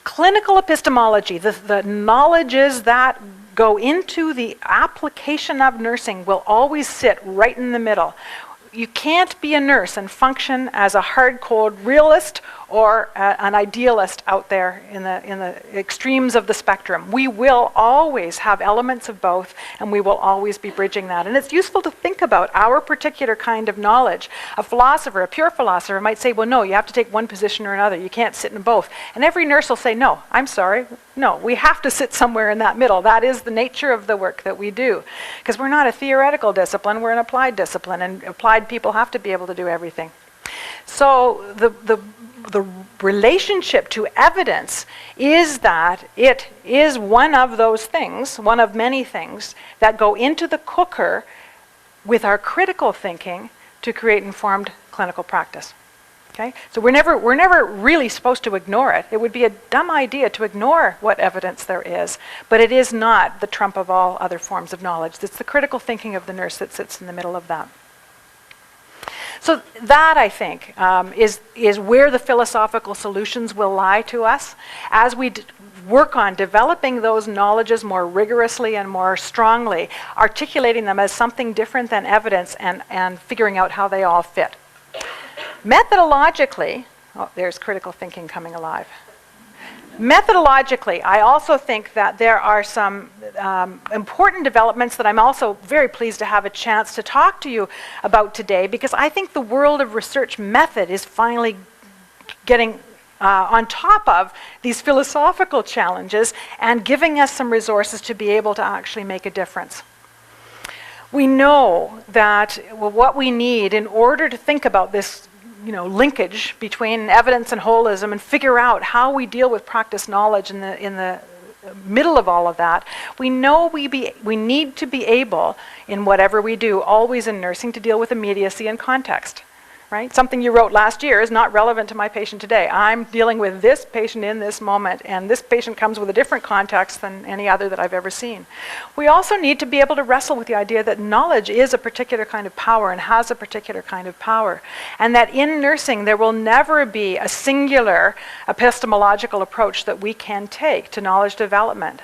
Clinical epistemology, the knowledges that go into the application of nursing will always sit right in the middle. You can't be a nurse and function as a hard-code realist or an idealist out there in the extremes of the spectrum. We will always have elements of both, and we will always be bridging that. And it's useful to think about our particular kind of knowledge. A philosopher, a pure philosopher, might say, well, no, you have to take one position or another. You can't sit in both. And every nurse will say, no, I'm sorry. No, we have to sit somewhere in that middle. That is the nature of the work that we do. Because we're not a theoretical discipline, we're an applied discipline, and applied people have to be able to do everything. So the relationship to evidence is that it is one of those things, one of many things, that go into the cooker with our critical thinking to create informed clinical practice. Okay? So we're never really supposed to ignore it. It would be a dumb idea to ignore what evidence there is, but it is not the trump of all other forms of knowledge. It's the critical thinking of the nurse that sits in the middle of that. So that, I think, is where the philosophical solutions will lie to us as we work on developing those knowledges more rigorously and more strongly, articulating them as something different than evidence and figuring out how they all fit. Methodologically, oh, there's critical thinking coming alive. Methodologically, I also think that there are some important developments that I'm also very pleased to have a chance to talk to you about today, because I think the world of research method is finally getting on top of these philosophical challenges and giving us some resources to be able to actually make a difference. We know that what we need in order to think about this linkage between evidence and holism and figure out how we deal with practice knowledge in the middle of all of that, we know we need to be able, in whatever we do, always in nursing, to deal with immediacy and context. Right? Something you wrote last year is not relevant to my patient today. I'm dealing with this patient in this moment, and this patient comes with a different context than any other that I've ever seen. We also need to be able to wrestle with the idea that knowledge is a particular kind of power and has a particular kind of power, and that in nursing there will never be a singular epistemological approach that we can take to knowledge development.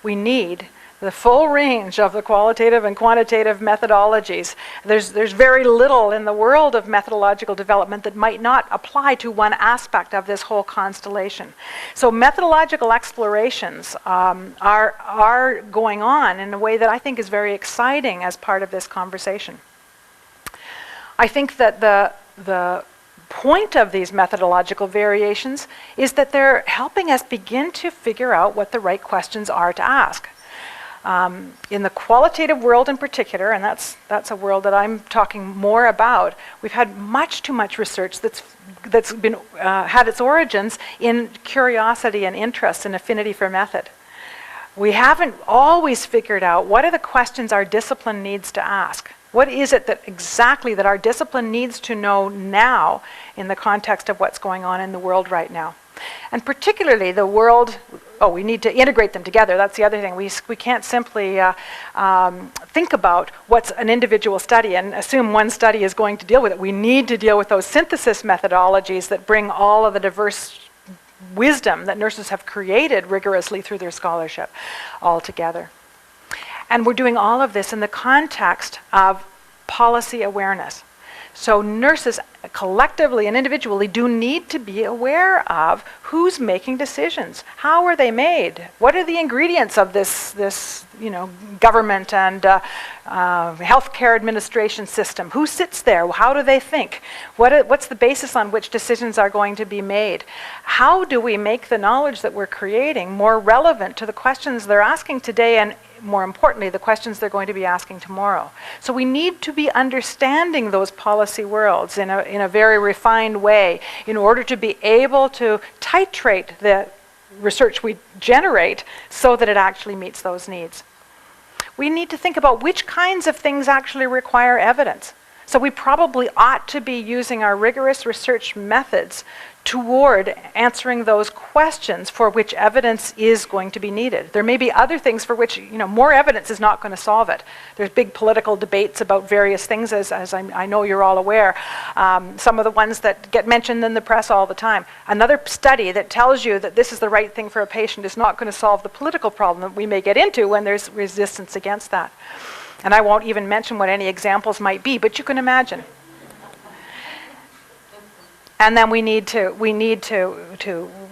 We need the full range of the qualitative and quantitative methodologies. There's very little in the world of methodological development that might not apply to one aspect of this whole constellation. So methodological explorations are going on in a way that I think is very exciting as part of this conversation. I think that the point of these methodological variations is that they're helping us begin to figure out what the right questions are to ask. In the qualitative world in particular, and that's a world that I'm talking more about, we've had much too much research that's been had its origins in curiosity and interest and affinity for method. We haven't always figured out what are the questions our discipline needs to ask. What is it that exactly that our discipline needs to know now in the context of what's going on in the world right now? And particularly the world, we need to integrate them together. That's the other thing. We can't simply think about what's an individual study and assume one study is going to deal with it. We need to deal with those synthesis methodologies that bring all of the diverse wisdom that nurses have created rigorously through their scholarship all together. And we're doing all of this in the context of policy awareness. So nurses collectively and individually do need to be aware of who's making decisions. How are they made? What are the ingredients of this government and healthcare administration system? Who sits there? How do they think? What's the basis on which decisions are going to be made? How do we make the knowledge that we're creating more relevant to the questions they're asking today, and more importantly, the questions they're going to be asking tomorrow? So we need to be understanding those policy worlds in a very refined way in order to be able to titrate the research we generate so that it actually meets those needs. We need to think about which kinds of things actually require evidence. So we probably ought to be using our rigorous research methods toward answering those questions for which evidence is going to be needed. There may be other things for which more evidence is not going to solve it. There's big political debates about various things, as I know you're all aware. Some of the ones that get mentioned in the press all the time. Another study that tells you that this is the right thing for a patient is not going to solve the political problem that we may get into when there's resistance against that. And I won't even mention what any examples might be, but you can imagine. And then we need to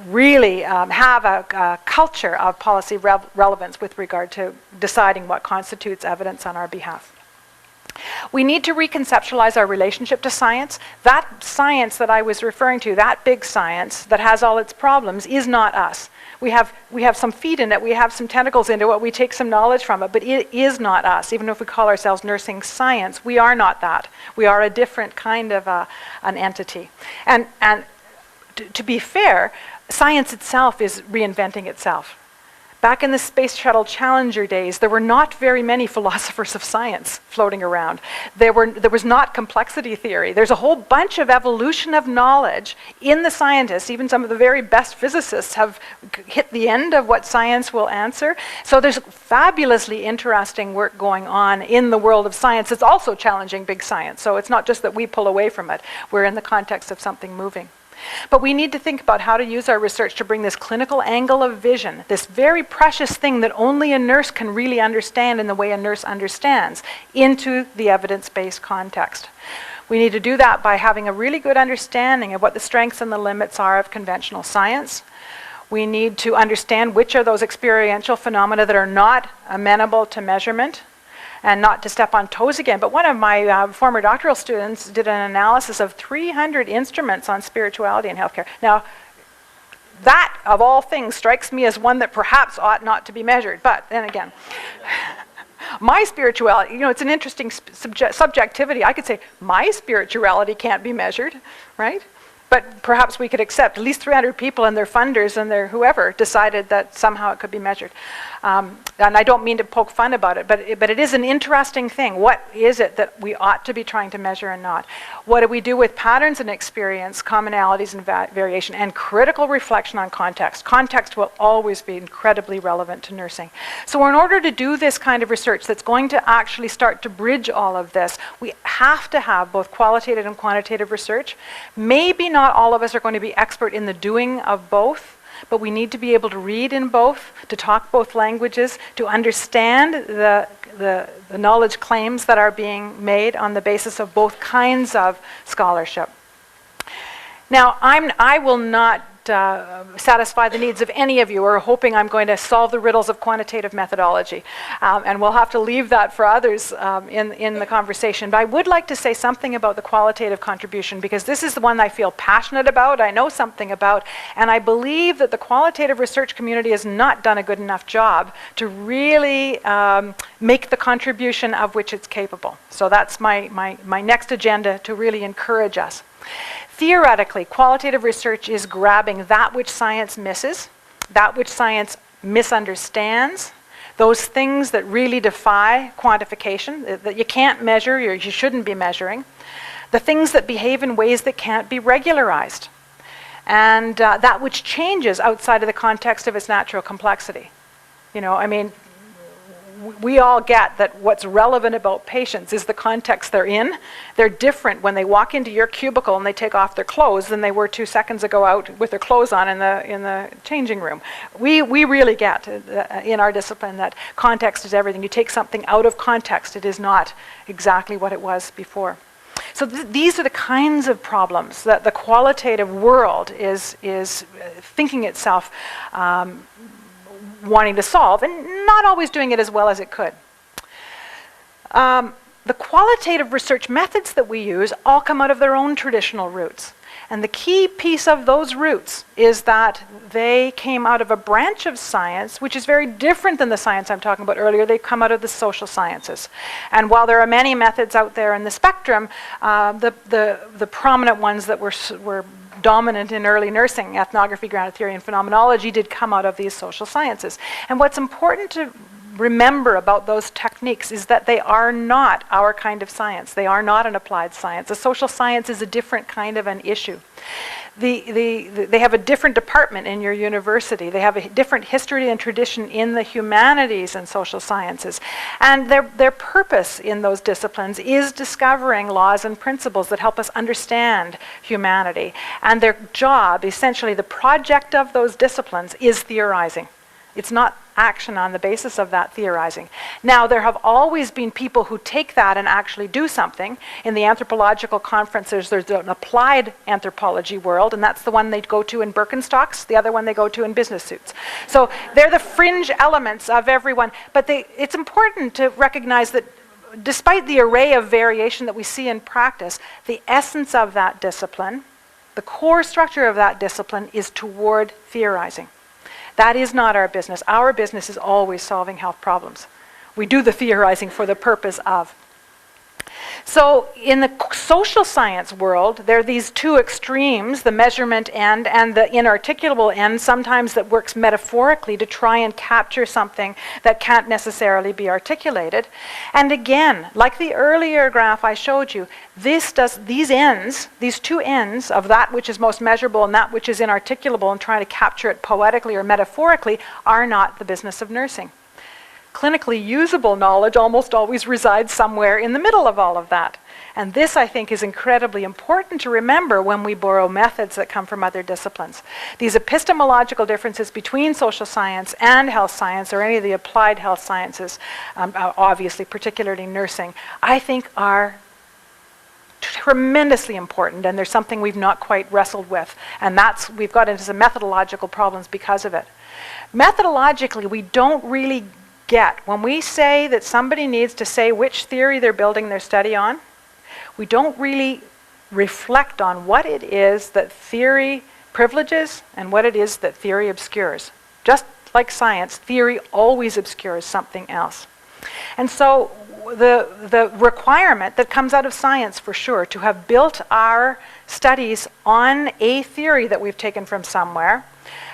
really have a culture of policy relevance with regard to deciding what constitutes evidence on our behalf. We need to reconceptualize our relationship to science. That science that I was referring to, that big science that has all its problems, is not us. We have some feet in it, we have some tentacles into it, we take some knowledge from it, but it is not us. Even if we call ourselves nursing science, we are not that. We are a different kind of an entity. And to be fair, science itself is reinventing itself. Back in the Space Shuttle Challenger days, there were not very many philosophers of science floating around. There was not complexity theory. There's a whole bunch of evolution of knowledge in the scientists. Even some of the very best physicists have hit the end of what science will answer. So there's fabulously interesting work going on in the world of science. It's also challenging big science. So it's not just that we pull away from it. We're in the context of something moving. But we need to think about how to use our research to bring this clinical angle of vision, this very precious thing that only a nurse can really understand in the way a nurse understands, into the evidence-based context. We need to do that by having a really good understanding of what the strengths and the limits are of conventional science. We need to understand which are those experiential phenomena that are not amenable to measurement, and not to step on toes again. But one of my former doctoral students did an analysis of 300 instruments on spirituality in healthcare. Now, that, of all things, strikes me as one that perhaps ought not to be measured. But then again, my spirituality, it's an interesting subjectivity. I could say my spirituality can't be measured, right? But perhaps we could accept at least 300 people and their funders and their whoever decided that somehow it could be measured. And I don't mean to poke fun about it, but it is an interesting thing. What is it that we ought to be trying to measure and not? What do we do with patterns and experience, commonalities and variation, and critical reflection on context? Context will always be incredibly relevant to nursing. So in order to do this kind of research that's going to actually start to bridge all of this, we have to have both qualitative and quantitative research. Maybe not all of us are going to be expert in the doing of both, but we need to be able to read in both, to talk both languages, to understand the knowledge claims that are being made on the basis of both kinds of scholarship. Now, I will not satisfy the needs of any of you who are hoping I'm going to solve the riddles of quantitative methodology. And we'll have to leave that for others in the conversation. But I would like to say something about the qualitative contribution, because this is the one I feel passionate about, I know something about, and I believe that the qualitative research community has not done a good enough job to really make the contribution of which it's capable. So that's my next agenda, to really encourage us. Theoretically, qualitative research is grabbing that which science misses, that which science misunderstands, those things that really defy quantification, that you can't measure, or you shouldn't be measuring, the things that behave in ways that can't be regularized, and that which changes outside of the context of its natural complexity. We all get that what's relevant about patients is the context they're in. They're different when they walk into your cubicle and they take off their clothes than they were 2 seconds ago out with their clothes on in the changing room. We really get in our discipline that context is everything. You take something out of context, it is not exactly what it was before. So these are the kinds of problems that the qualitative world is thinking itself wanting to solve, and not always doing it as well as it could. The qualitative research methods that we use all come out of their own traditional roots. And the key piece of those roots is that they came out of a branch of science which is very different than the science I'm talking about earlier. They come out of the social sciences. And while there are many methods out there in the spectrum, the prominent ones that were dominant in early nursing, ethnography, grounded theory, and phenomenology, did come out of these social sciences. And what's important to remember about those techniques is that they are not our kind of science. They are not an applied science. A social science is a different kind of an issue. They have a different department in your university. They have a different history and tradition in the humanities and social sciences. And their purpose in those disciplines is discovering laws and principles that help us understand humanity. And their job, essentially the project of those disciplines, is theorizing. It's not action on the basis of that theorizing. Now, there have always been people who take that and actually do something. In the anthropological conferences, there's an applied anthropology world, and that's the one they go to in Birkenstocks, the other one they go to in business suits. So they're the fringe elements of everyone. But it's important to recognize that despite the array of variation that we see in practice, the essence of that discipline, the core structure of that discipline, is toward theorizing. That is not our business. Our business is always solving health problems. We do the theorizing for the purpose of. So in the social science world, there are these two extremes, the measurement end and the inarticulable end, sometimes that works metaphorically to try and capture something that can't necessarily be articulated. And again, like the earlier graph I showed you, these two ends of that which is most measurable and that which is inarticulable and trying to capture it poetically or metaphorically are not the business of nursing. Clinically usable knowledge almost always resides somewhere in the middle of all of that. And this, I think, is incredibly important to remember when we borrow methods that come from other disciplines. These epistemological differences between social science and health science, or any of the applied health sciences, obviously, particularly nursing, I think are tremendously important, and there's something we've not quite wrestled with. And we've got into some methodological problems because of it. Methodologically, we don't really when we say that somebody needs to say which theory they're building their study on, we don't really reflect on what it is that theory privileges and what it is that theory obscures. Just like science, theory always obscures something else. And so the requirement that comes out of science, for sure, to have built our studies on a theory that we've taken from somewhere,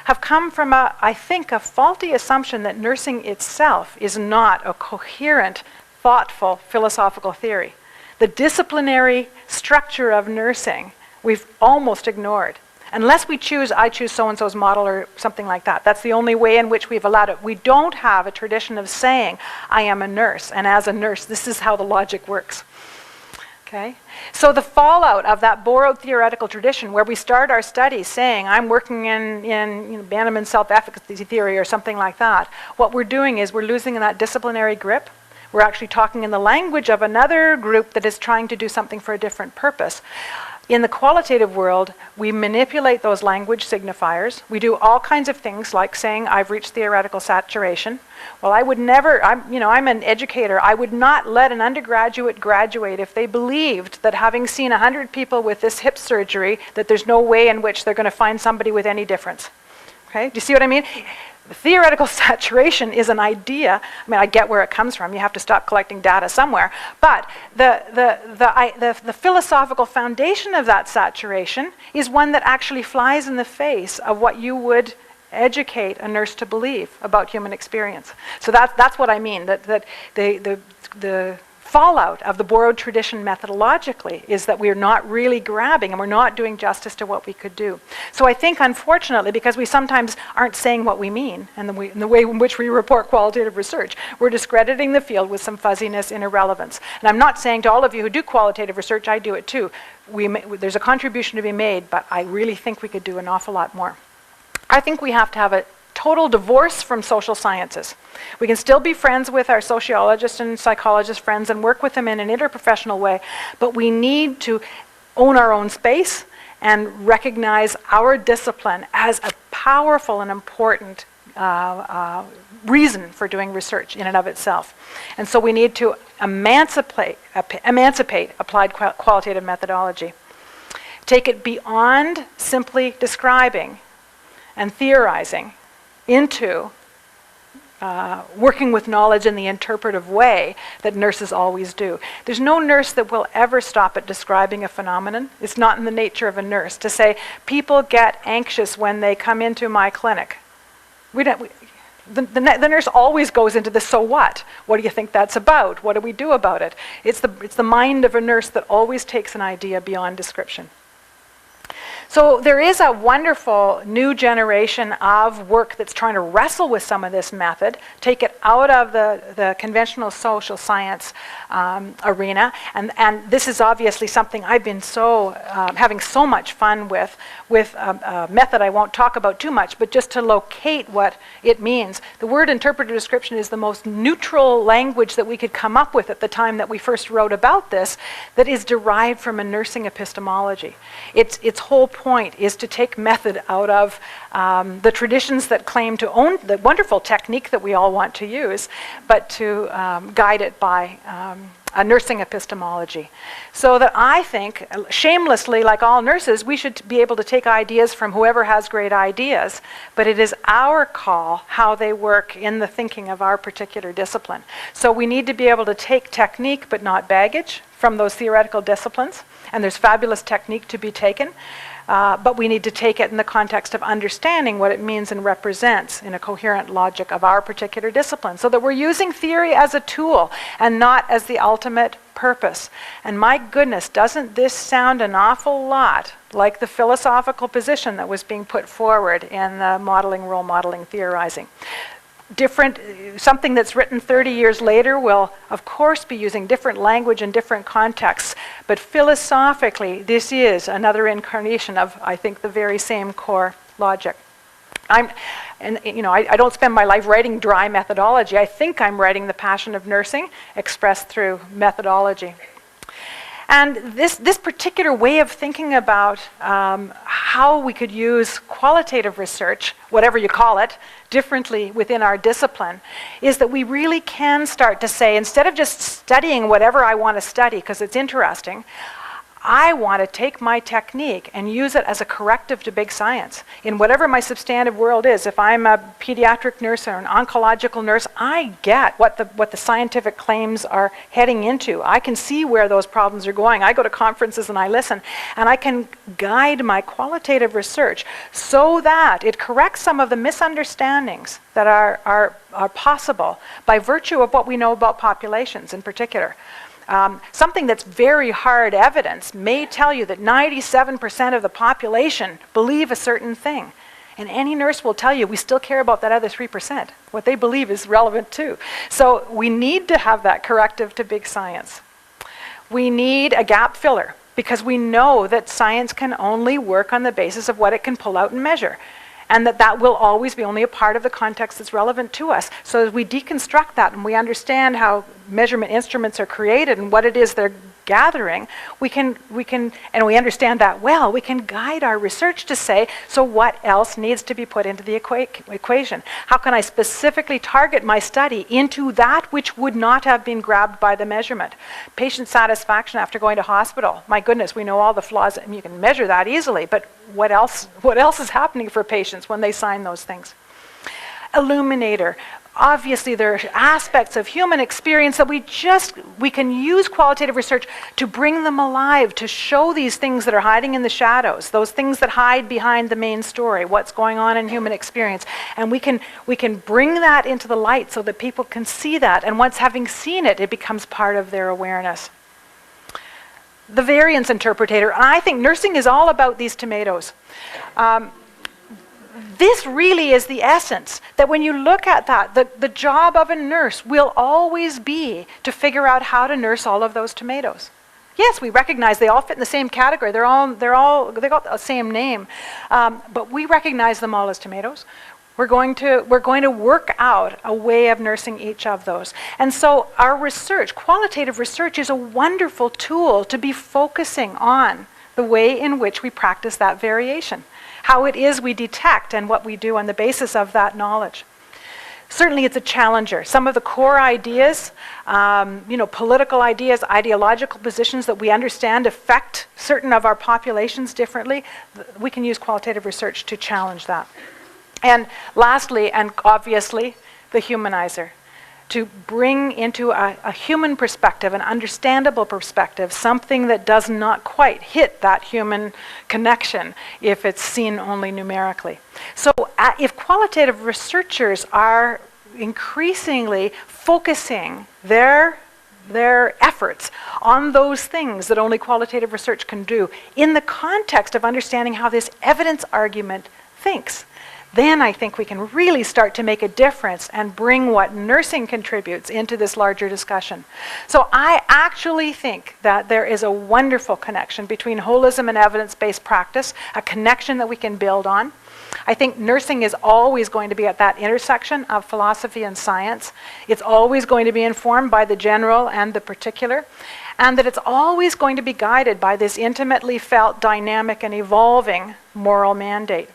have come from, I think, a faulty assumption that nursing itself is not a coherent, thoughtful, philosophical theory. The disciplinary structure of nursing we've almost ignored. Unless we choose, I choose so-and-so's model or something like that. That's the only way in which we've allowed it. We don't have a tradition of saying, I am a nurse, and as a nurse, this is how the logic works. Okay? So the fallout of that borrowed theoretical tradition, where we start our studies saying, I'm working in Banneman's self-efficacy theory or something like that, what we're doing is we're losing that disciplinary grip. We're actually talking in the language of another group that is trying to do something for a different purpose. In the qualitative world, we manipulate those language signifiers. We do all kinds of things like saying, I've reached theoretical saturation. Well, I would never, I'm an educator. I would not let an undergraduate graduate if they believed that having seen 100 people with this hip surgery, that there's no way in which they're going to find somebody with any difference. Okay? Do you see what I mean? Theoretical saturation is an idea. I mean, I get where it comes from. You have to stop collecting data somewhere. But the philosophical foundation of that saturation is one that actually flies in the face of what you would educate a nurse to believe about human experience. So that's what I mean. That the fallout of the borrowed tradition methodologically is that we're not really grabbing and we're not doing justice to what we could do. So I think, unfortunately, because we sometimes aren't saying what we mean and the way in which we report qualitative research, we're discrediting the field with some fuzziness and irrelevance. And I'm not saying to all of you who do qualitative research, I do it too. There's a contribution to be made, but I really think we could do an awful lot more. I think we have to have a total divorce from social sciences. We can still be friends with our sociologist and psychologist friends and work with them in an interprofessional way, but we need to own our own space and recognize our discipline as a powerful and important reason for doing research in and of itself. And so we need to emancipate applied qualitative methodology. Take it beyond simply describing and theorizing into working with knowledge in the interpretive way that nurses always do. There's no nurse that will ever stop at describing a phenomenon. It's not in the nature of a nurse to say, people get anxious when they come into my clinic. The nurse always goes into the so what? What do you think that's about? What do we do about it? It's the mind of a nurse that always takes an idea beyond description. So there is a wonderful new generation of work that's trying to wrestle with some of this method, take it out of the conventional social science arena. And this is obviously something I've been having so much fun with a method I won't talk about too much, but just to locate what it means. The word interpretive description is the most neutral language that we could come up with at the time that we first wrote about this, that is derived from a nursing epistemology. Its whole point is to take method out of the traditions that claim to own the wonderful technique that we all want to use, but to guide it by a nursing epistemology. So that I think, shamelessly, like all nurses, we should be able to take ideas from whoever has great ideas, but it is our call how they work in the thinking of our particular discipline. So we need to be able to take technique, but not baggage, from those theoretical disciplines, and there's fabulous technique to be taken. But we need to take it in the context of understanding what it means and represents in a coherent logic of our particular discipline, so that we're using theory as a tool and not as the ultimate purpose. And my goodness, doesn't this sound an awful lot like the philosophical position that was being put forward in the modeling, role modeling, theorizing? Something that's written 30 years later will, of course, be using different language in different contexts, but philosophically, this is another incarnation of, I think, the very same core logic. I don't spend my life writing dry methodology. I think I'm writing the passion of nursing expressed through methodology. And this particular way of thinking about how we could use qualitative research, whatever you call it, differently within our discipline, is that we really can start to say, instead of just studying whatever I want to study because it's interesting, I want to take my technique and use it as a corrective to big science. In whatever my substantive world is, if I'm a pediatric nurse or an oncological nurse, I get what the scientific claims are heading into. I can see where those problems are going. I go to conferences and I listen, and I can guide my qualitative research so that it corrects some of the misunderstandings that are possible by virtue of what we know about populations in particular. Something that's very hard evidence may tell you that 97% of the population believe a certain thing. And any nurse will tell you we still care about that other 3%. What they believe is relevant too. So we need to have that corrective to big science. We need a gap filler because we know that science can only work on the basis of what it can pull out and measure. And that will always be only a part of the context that's relevant to us. So as we deconstruct that and we understand how measurement instruments are created and what it is they're gathering, we can, and we understand that well, we can guide our research to say, so what else needs to be put into the equation? How can I specifically target my study into that which would not have been grabbed by the measurement? Patient satisfaction after going to hospital. My goodness, we know all the flaws, and you can measure that easily, but what else is happening for patients when they sign those things? Illuminator. Obviously, there are aspects of human experience that we can use qualitative research to bring them alive, to show these things that are hiding in the shadows, those things that hide behind the main story, what's going on in human experience. And we can bring that into the light so that people can see that. And once having seen it, it becomes part of their awareness. The variance interpretator. And I think nursing is all about these tomatoes. This really is the essence, that when you look at that, the job of a nurse will always be to figure out how to nurse all of those tomatoes. Yes, we recognize they all fit in the same category. They got the same name, but we recognize them all as tomatoes. We're going to work out a way of nursing each of those. And so our research, qualitative research, is a wonderful tool to be focusing on the way in which we practice that variation, how it is we detect and what we do on the basis of that knowledge. Certainly it's a challenger. Some of the core ideas, political ideas, ideological positions that we understand affect certain of our populations differently, we can use qualitative research to challenge that. And lastly, and obviously, the humanizer. To bring into a human perspective, an understandable perspective, something that does not quite hit that human connection if it's seen only numerically. So if qualitative researchers are increasingly focusing their their efforts on those things that only qualitative research can do in the context of understanding how this evidence argument thinks, then I think we can really start to make a difference and bring what nursing contributes into this larger discussion. So I actually think that there is a wonderful connection between holism and evidence-based practice, a connection that we can build on. I think nursing is always going to be at that intersection of philosophy and science. It's always going to be informed by the general and the particular, and that it's always going to be guided by this intimately felt, dynamic, and evolving moral mandate.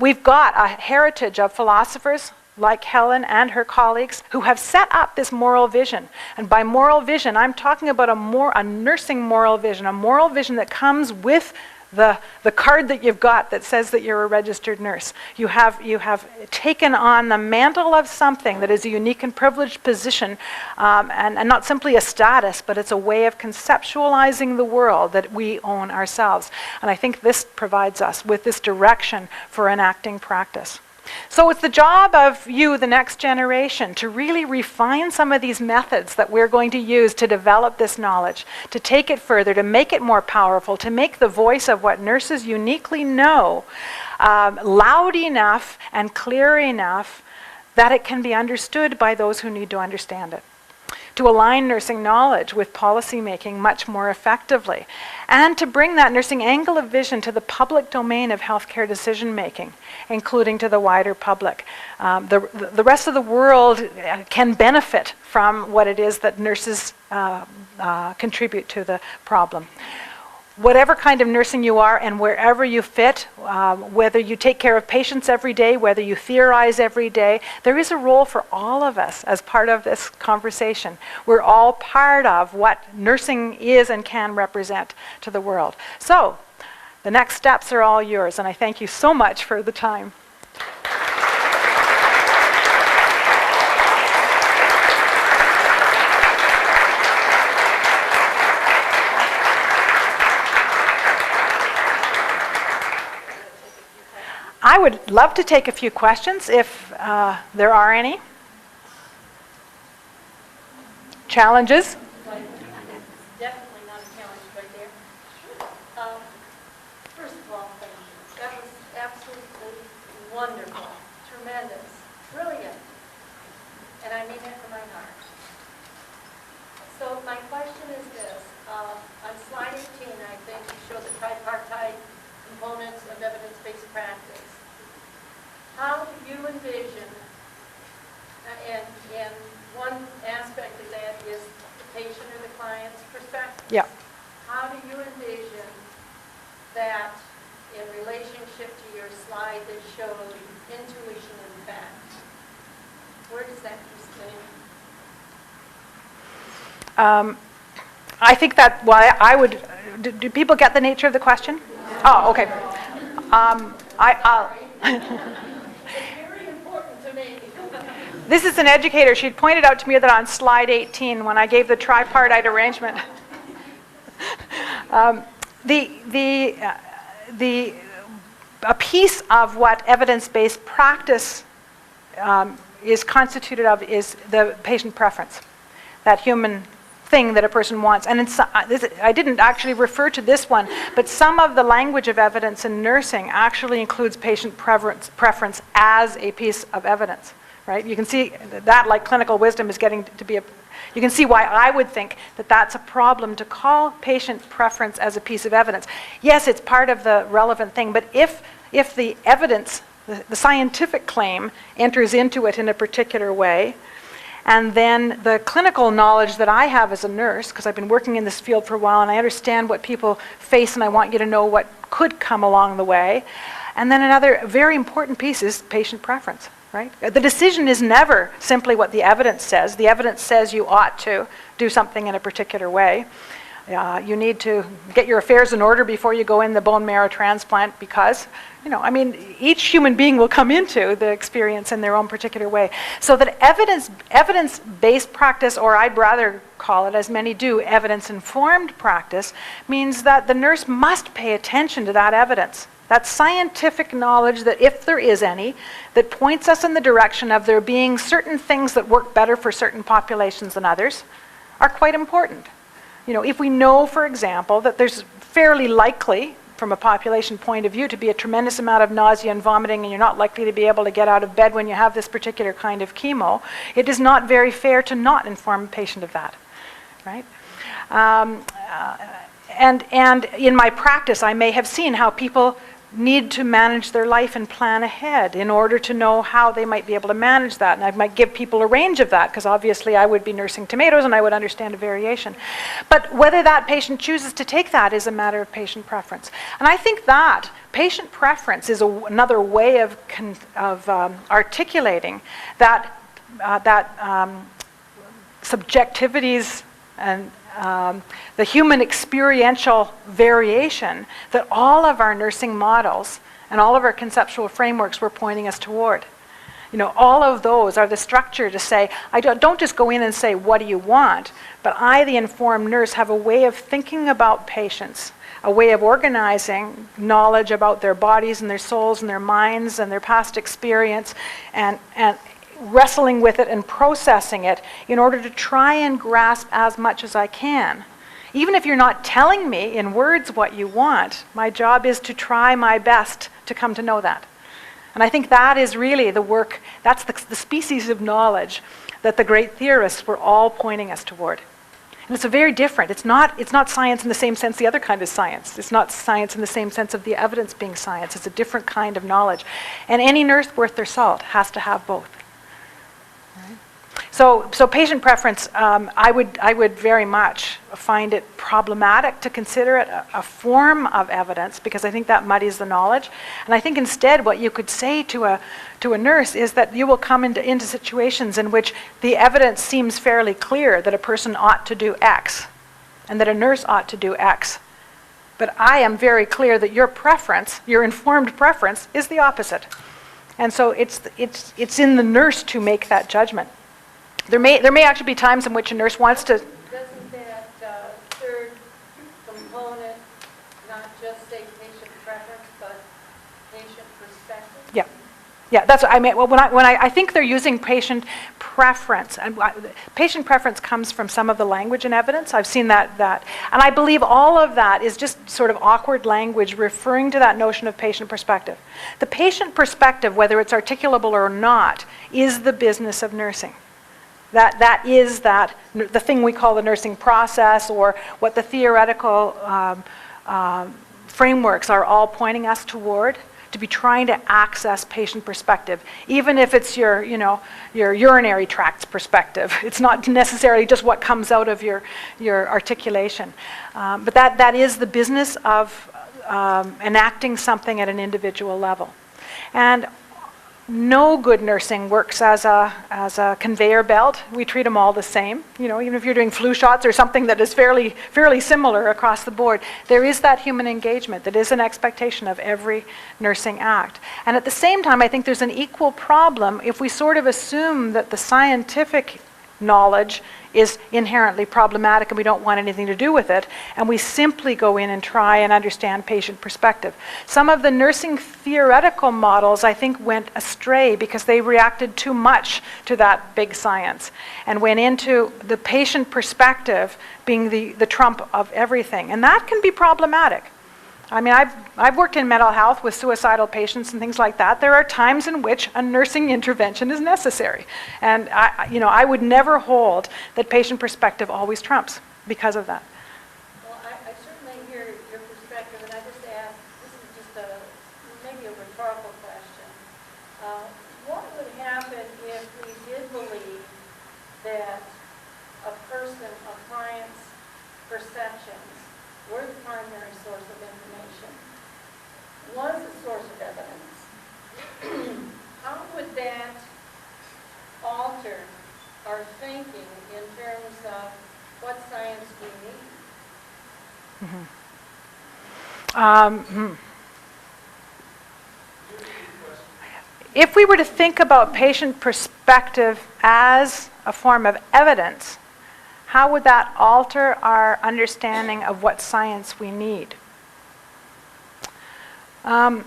We've got a heritage of philosophers like Helen and her colleagues who have set up this moral vision. And by moral vision, I'm talking about a nursing moral vision, a moral vision that comes with the card that you've got that says that you're a registered nurse. You have taken on the mantle of something that is a unique and privileged position, and not simply a status, but it's a way of conceptualizing the world that we own ourselves. And I think this provides us with this direction for enacting practice. So it's the job of you, the next generation, to really refine some of these methods that we're going to use to develop this knowledge, to take it further, to make it more powerful, to make the voice of what nurses uniquely know loud enough and clear enough that it can be understood by those who need to understand it. To align nursing knowledge with policy making much more effectively, and to bring that nursing angle of vision to the public domain of healthcare decision making, including to the wider public. The rest of the world can benefit from what it is that nurses contribute to the problem. Whatever kind of nursing you are and wherever you fit, whether you take care of patients every day, whether you theorize every day, there is a role for all of us as part of this conversation. We're all part of what nursing is and can represent to the world. So, the next steps are all yours, and I thank you so much for the time. I would love to take a few questions if there are any. Challenges? Definitely not a challenge right there. First of all, thank you. That was absolutely wonderful, tremendous, brilliant. And I mean that from my heart. So my question is this. On slide 18, I think you show the tripartite components of evidence-based practice. How do you envision, and one aspect of that is the patient or the client's perspective. Yeah. How do you envision that in relationship to your slide that showed intuition and fact? Where does that stand? I think that, well, I would, do people get the nature of the question? Oh, okay. I'll This is an educator. She pointed out to me that on slide 18, when I gave the tripartite arrangement, a piece of what evidence-based practice is constituted of is the patient preference, that human thing that a person wants. And I didn't actually refer to this one, but some of the language of evidence in nursing actually includes patient preference as a piece of evidence. Right? You can see that, like clinical wisdom, is getting to be you can see why I would think that that's a problem to call patient preference as a piece of evidence. Yes, it's part of the relevant thing, but if the evidence, the scientific claim, enters into it in a particular way, and then the clinical knowledge that I have as a nurse, because I've been working in this field for a while and I understand what people face and I want you to know what could come along the way. And then another very important piece is patient preference. Right? The decision is never simply what the evidence says. The evidence says you ought to do something in a particular way. You need to get your affairs in order before you go in the bone marrow transplant because, each human being will come into the experience in their own particular way. So that evidence-based practice, or I'd rather call it, as many do, evidence-informed practice, means that the nurse must pay attention to that evidence. That scientific knowledge that, if there is any, that points us in the direction of there being certain things that work better for certain populations than others, are quite important. If we know, for example, that there's fairly likely, from a population point of view, to be a tremendous amount of nausea and vomiting, and you're not likely to be able to get out of bed when you have this particular kind of chemo, it is not very fair to not inform a patient of that, right? And in my practice, I may have seen how people need to manage their life and plan ahead in order to know how they might be able to manage that. And I might give people a range of that, because obviously I would be nursing tomatoes and I would understand a variation. But whether that patient chooses to take that is a matter of patient preference. And I think that patient preference is another way of articulating that subjectivities and the human experiential variation that all of our nursing models and all of our conceptual frameworks were pointing us toward. All of those are the structure to say, I don't just go in and say, what do you want? But I, the informed nurse, have a way of thinking about patients, a way of organizing knowledge about their bodies and their souls and their minds and their past experience, and wrestling with it and processing it in order to try and grasp as much as I can. Even if you're not telling me in words what you want, my job is to try my best to come to know that. And I think that is really the work, that's the species of knowledge that the great theorists were all pointing us toward. And it's a very different, it's not science in the same sense the other kind of science. It's not science in the same sense of the evidence being science. It's a different kind of knowledge. And any nurse worth their salt has to have both. So patient preference, I would very much find it problematic to consider it a form of evidence, because I think that muddies the knowledge. And I think instead what you could say to a nurse is that you will come into situations in which the evidence seems fairly clear that a person ought to do X and that a nurse ought to do X. But I am very clear that your preference, your informed preference, is the opposite. And so it's in the nurse to make that judgment. There may actually be times in which a nurse wants to. Doesn't that third component not just say patient preference, but patient perspective? Yeah. That's what I mean. Well, when I think they're using patient preference, and patient preference comes from some of the language and evidence. I've seen that, and I believe all of that is just sort of awkward language referring to that notion of patient perspective. The patient perspective, whether it's articulable or not, is the business of nursing. That is the thing we call the nursing process, or what the theoretical frameworks are all pointing us toward, to be trying to access patient perspective, even if it's your urinary tract's perspective. It's not necessarily just what comes out of your articulation, but that is the business of enacting something at an individual level. And no good nursing works as a conveyor belt. We treat them all the same. Even if you're doing flu shots or something that is fairly similar across the board, there is that human engagement that is an expectation of every nursing act. And at the same time, I think there's an equal problem if we sort of assume that the scientific knowledge is inherently problematic and we don't want anything to do with it, and we simply go in and try and understand patient perspective. Some of the nursing theoretical models, I think, went astray because they reacted too much to that big science and went into the patient perspective being the trump of everything. And that can be problematic. I mean, I've worked in mental health with suicidal patients and things like that. There are times in which a nursing intervention is necessary. And I would never hold that patient perspective always trumps because of that. Well, I certainly hear your perspective, and I just ask, this is just maybe a rhetorical question. What would happen if we did believe that a client's perceptions were the primary source of information, was a source of evidence? How would that alter our thinking in terms of what science we need? If we were to think about patient perspective as a form of evidence, how would that alter our understanding of what science we need? I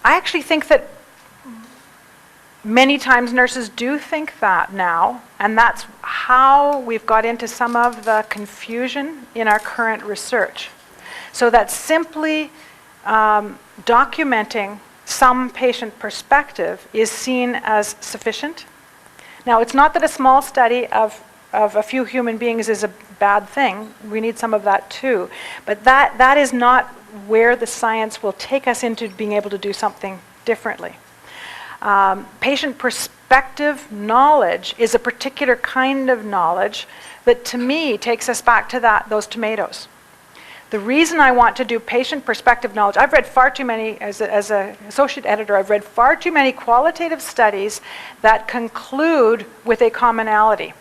actually think that Many times nurses do think that now, and that's how we've got into some of the confusion in our current research. So that simply documenting some patient perspective is seen as sufficient. Now, it's not that a small study of a few human beings is a bad thing. We need some of that too. But that is not where the science will take us into being able to do something differently. Patient perspective knowledge is a particular kind of knowledge that, to me, takes us back to those tomatoes. The reason I want to do patient perspective knowledge, I've read far too many, as an associate editor, I've read far too many qualitative studies that conclude with a commonality,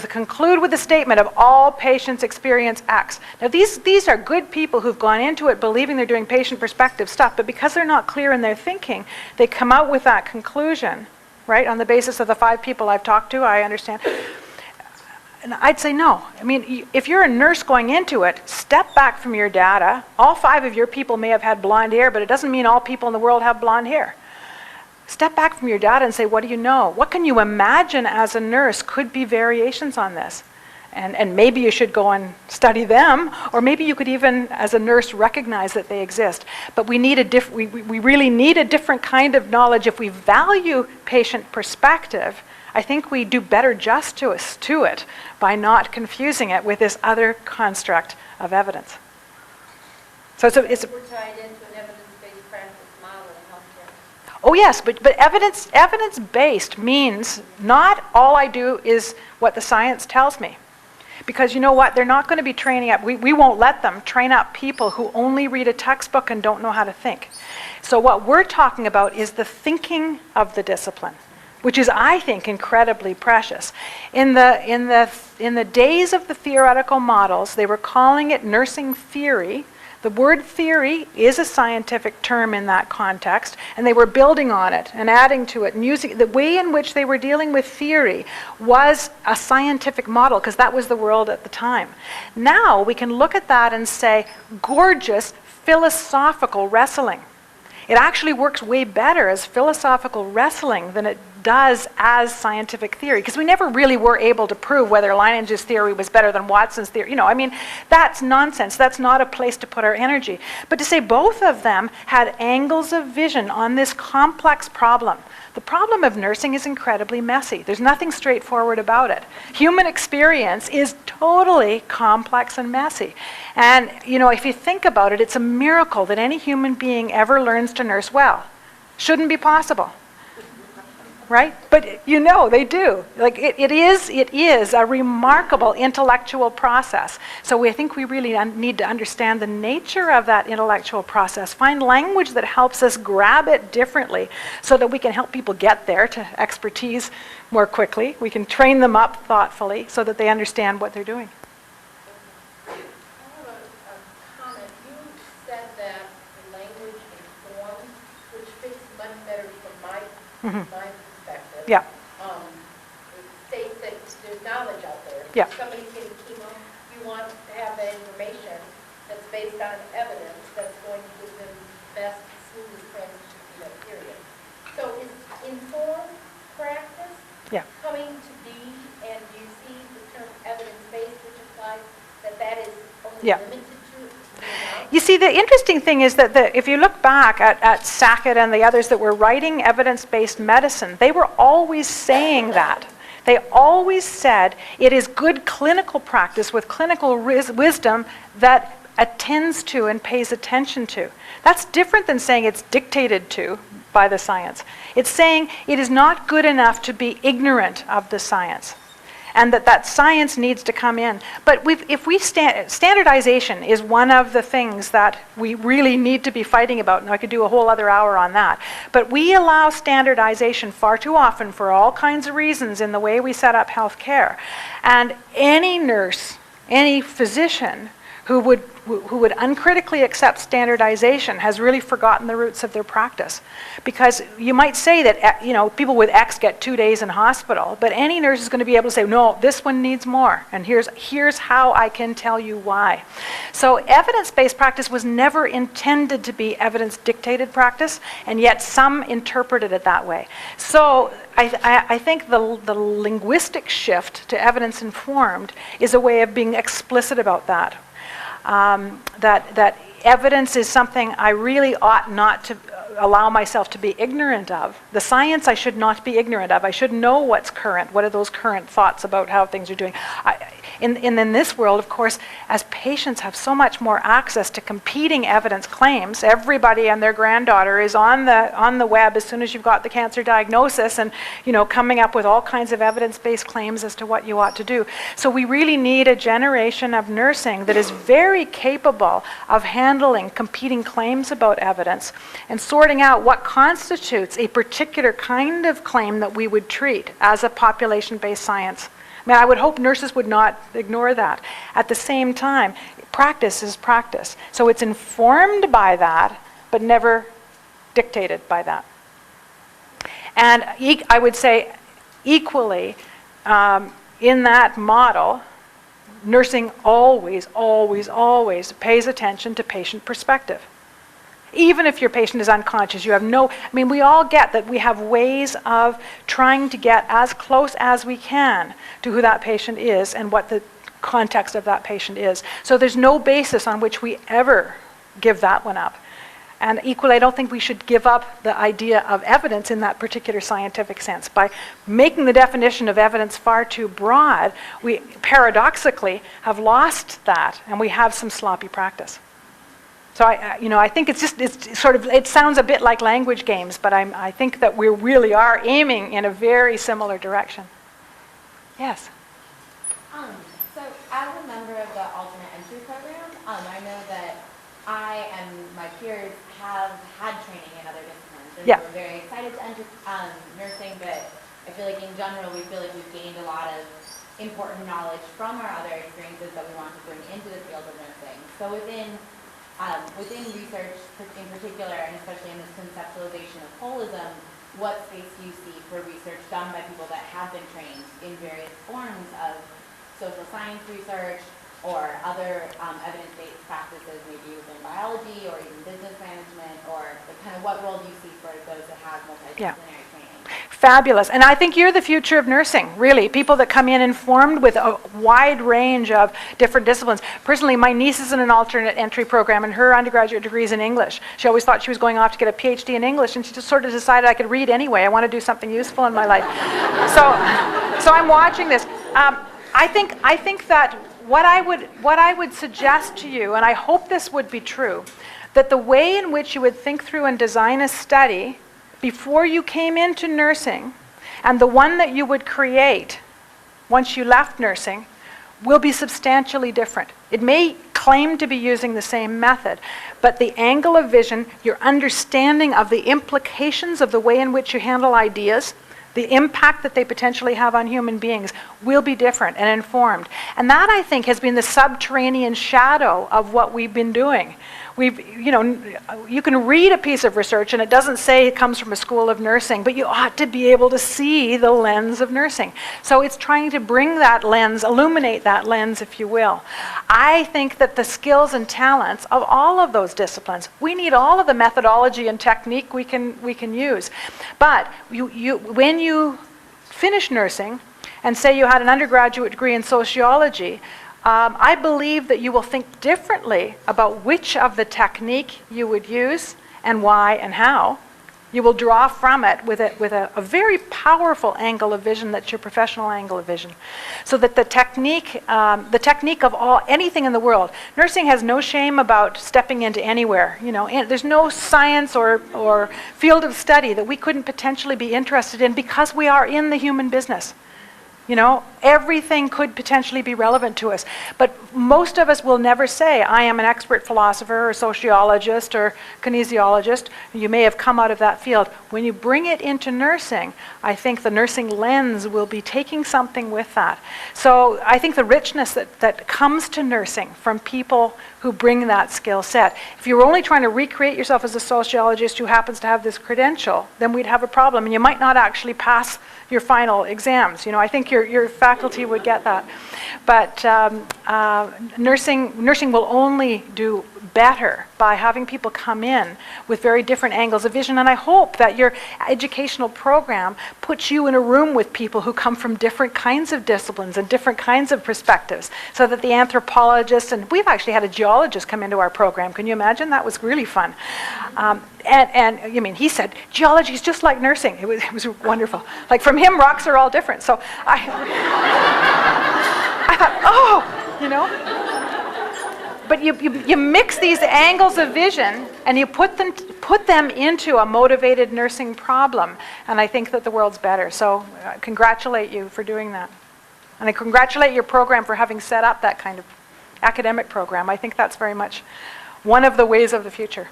conclude with a statement of all patients experience X. Now these are good people who've gone into it believing they're doing patient perspective stuff, but because they're not clear in their thinking, they come out with that conclusion, right, on the basis of the 5 people I've talked to, I understand. And I'd say no. I mean, if you're a nurse going into it, step back from your data. All 5 of your people may have had blonde hair, but it doesn't mean all people in the world have blonde hair. Step back from your data and say, what do you know? What can you imagine as a nurse could be variations on this? And maybe you should go and study them, or maybe you could even, as a nurse, recognize that they exist. But we need we really need a different kind of knowledge. If we value patient perspective, I think we do better justice to it by not confusing it with this other construct of evidence. So it's We're tied into an evidence-based practice model in healthcare. oh yes, but evidence-based means not all I do is what the science tells me. Because you know what, they're not going to be training up, we won't let them train up people who only read a textbook and don't know how to think. So what we're talking about is the thinking of the discipline, which is, I think, incredibly precious. In the days of the theoretical models, they were calling it nursing theory. The word theory is a scientific term in that context, and they were building on it and adding to it and using the way in which they were dealing with theory was a scientific model, because that was the world at the time. Now we can look at that and say, gorgeous philosophical wrestling. It actually works way better as philosophical wrestling than it does as scientific theory, because we never really were able to prove whether Leininger's theory was better than Watson's theory. You know, I mean, that's nonsense. That's not a place to put our energy. But to say both of them had angles of vision on this complex problem. The problem of nursing is incredibly messy. There's nothing straightforward about it. Human experience is totally complex and messy. And, you know, if you think about it, it's a miracle that any human being ever learns to nurse well. Shouldn't be possible. Right? But you know, they do. Like it is a remarkable intellectual process. So I think we really need to understand the nature of that intellectual process, find language that helps us grab it differently so that we can help people get there to expertise more quickly. We can train them up thoughtfully so that they understand what they're doing. I have a comment. You said that the language informs, which fits much better from my perspective. Yeah. It states that there's knowledge out there. Yeah. Somebody can keep on, you want to have that information that's based on evidence that's going to give them best, smoothest transition period. So is informed practice coming to be, and do you see the term evidence-based, which implies that is only limited to? You see, the interesting thing is that if you look back at Sackett and the others that were writing evidence-based medicine, they were always saying that. They always said it is good clinical practice with clinical wisdom that attends to and pays attention to. That's different than saying it's dictated to by the science. It's saying it is not good enough to be ignorant of the science, and that science needs to come in. But standardization is one of the things that we really need to be fighting about, and I could do a whole other hour on that. But we allow standardization far too often for all kinds of reasons in the way we set up healthcare. And any nurse, any physician who would uncritically accept standardization has really forgotten the roots of their practice. Because you might say that people with X get 2 days in hospital, but any nurse is going to be able to say, no, this one needs more, and here's how I can tell you why. So evidence-based practice was never intended to be evidence-dictated practice, and yet some interpreted it that way. So I think the linguistic shift to evidence-informed is a way of being explicit about that. That evidence is something I really ought not to allow myself to be ignorant of. The science I should not be ignorant of. I should know what's current. What are those current thoughts about how things are doing? In this world, of course, as patients have so much more access to competing evidence claims, everybody and their granddaughter is on the web as soon as you've got the cancer diagnosis, and coming up with all kinds of evidence-based claims as to what you ought to do. So we really need a generation of nursing that is very capable of handling competing claims about evidence and sorting out what constitutes a particular kind of claim that we would treat as a population-based science. I mean, I would hope nurses would not ignore that. At the same time, practice is practice. So it's informed by that, but never dictated by that. And I would say equally, in that model, nursing always, always, always pays attention to patient perspective. Even if your patient is unconscious, we all get that we have ways of trying to get as close as we can to who that patient is and what the context of that patient is. So there's no basis on which we ever give that one up. And equally, I don't think we should give up the idea of evidence in that particular scientific sense. By making the definition of evidence far too broad, we paradoxically have lost that, and we have some sloppy practice. So I think it sounds a bit like language games, but I think that we really are aiming in a very similar direction. Yes? So as a member of the alternate entry program, I know that I and my peers have had training in other disciplines. And we're very excited to enter nursing, but I feel like in general we feel like we've gained a lot of important knowledge from our other experiences that we want to bring into the field of nursing. So within research in particular, and especially in this conceptualization of holism, what space do you see for research done by people that have been trained in various forms of social science research or other evidence-based practices, maybe within biology or even business management, or kind of what role do you see for those that have multidisciplinary training? Fabulous. And I think you're the future of nursing, really. People that come in informed with a wide range of different disciplines. Personally, my niece is in an alternate entry program, and her undergraduate degree is in English. She always thought she was going off to get a PhD in English, and she just sort of decided I could read anyway. I want to do something useful in my life. So I'm watching this. I think that what I would suggest to you, and I hope this would be true, that the way in which you would think through and design a study before you came into nursing, and the one that you would create once you left nursing, will be substantially different. It may claim to be using the same method, but the angle of vision, your understanding of the implications of the way in which you handle ideas, the impact that they potentially have on human beings will be different and informed. And that, I think, has been the subterranean shadow of what we've been doing. You can read a piece of research and it doesn't say it comes from a school of nursing, but you ought to be able to see the lens of nursing. So it's trying to bring that lens, illuminate that lens, if you will. I think that the skills and talents of all of those disciplines, we need all of the methodology and technique we can use. But when you finish nursing and say you had an undergraduate degree in sociology, I believe that you will think differently about which of the technique you would use and why and how. You will draw from it with a very powerful angle of vision that's your professional angle of vision. So that the technique of anything in the world, nursing has no shame about stepping into anywhere. There's no science or field of study that we couldn't potentially be interested in because we are in the human business. You know, everything could potentially be relevant to us. But most of us will never say, I am an expert philosopher or sociologist or kinesiologist. You may have come out of that field. When you bring it into nursing, I think the nursing lens will be taking something with that. So I think the richness that comes to nursing from people who bring that skill set. If you were only trying to recreate yourself as a sociologist who happens to have this credential, then we'd have a problem, and you might not actually pass your final exams. You know, I think your faculty would get that. But nursing will only do better by having people come in with very different angles of vision, and I hope that your educational program puts you in a room with people who come from different kinds of disciplines and different kinds of perspectives, so that the anthropologists, and we've actually had a geologist come into our program. Can you imagine? That was really fun. And I mean, he said, geology is just like nursing. It was wonderful. Like, from him, rocks are all different. So I thought, oh, you know. But you mix these angles of vision and you put them into a motivated nursing problem, and I think that the world's better. So I congratulate you for doing that. And I congratulate your program for having set up that kind of academic program. I think that's very much one of the ways of the future.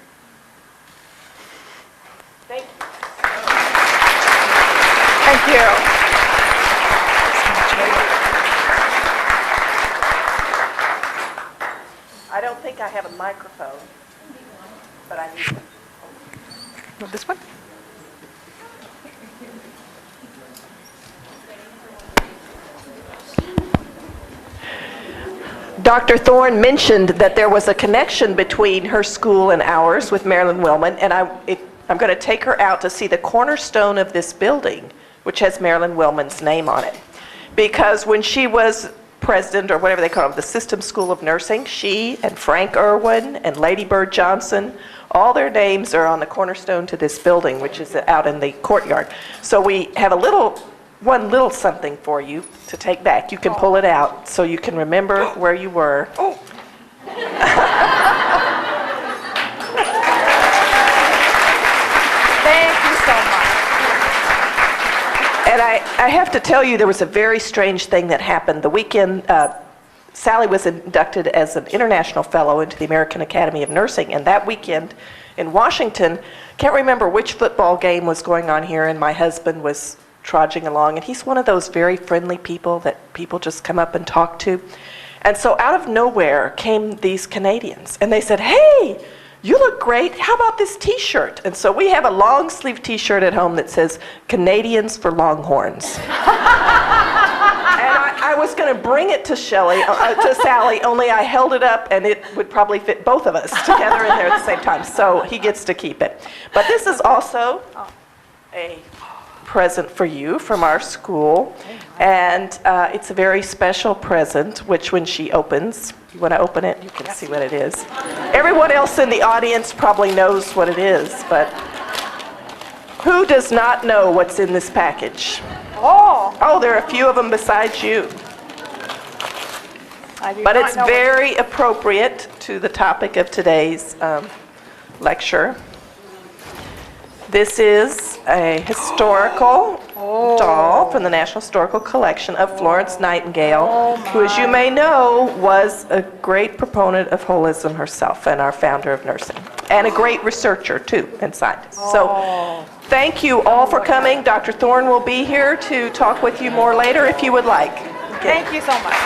Thank you. Thank you. I don't think I have a microphone, but I need one. Want this one? Dr. Thorne mentioned that there was a connection between her school and ours with Marilyn Wellman, and I'm going to take her out to see the cornerstone of this building, which has Marilyn Wellman's name on it. Because when she was president, or whatever they call it, the System School of Nursing, she and Frank Irwin and Lady Bird Johnson, all their names are on the cornerstone to this building, which is out in the courtyard. So we have one little something for you to take back. You can pull it out so you can remember where you were. Oh. Thank you so much. And I have to tell you, there was a very strange thing that happened. The weekend, Sally was inducted as an international fellow into the American Academy of Nursing, and that weekend in Washington, can't remember which football game was going on here, and my husband was trudging along, and he's one of those very friendly people that people just come up and talk to. And so out of nowhere came these Canadians, and they said, "Hey, you look great. How about this t-shirt?" And so we have a long sleeve t-shirt at home that says, "Canadians for Longhorns." And I was going to bring it to Sally, only I held it up and it would probably fit both of us together in there at the same time. So he gets to keep it. But this is also a present for you from our school. And it's a very special present, which when she opens, you want to open it, you can see what it is. Everyone else in the audience probably knows what it is, but who does not know what's in this package? Oh, there are a few of them besides you. But it's very appropriate to the topic of today's lecture. This is a historical doll from the National Historical Collection of Florence Nightingale, who, as you may know, was a great proponent of holism herself and our founder of nursing, and a great researcher, too, and scientist. So thank you all for coming. Dr. Thorne will be here to talk with you more later if you would like. Thank you so much.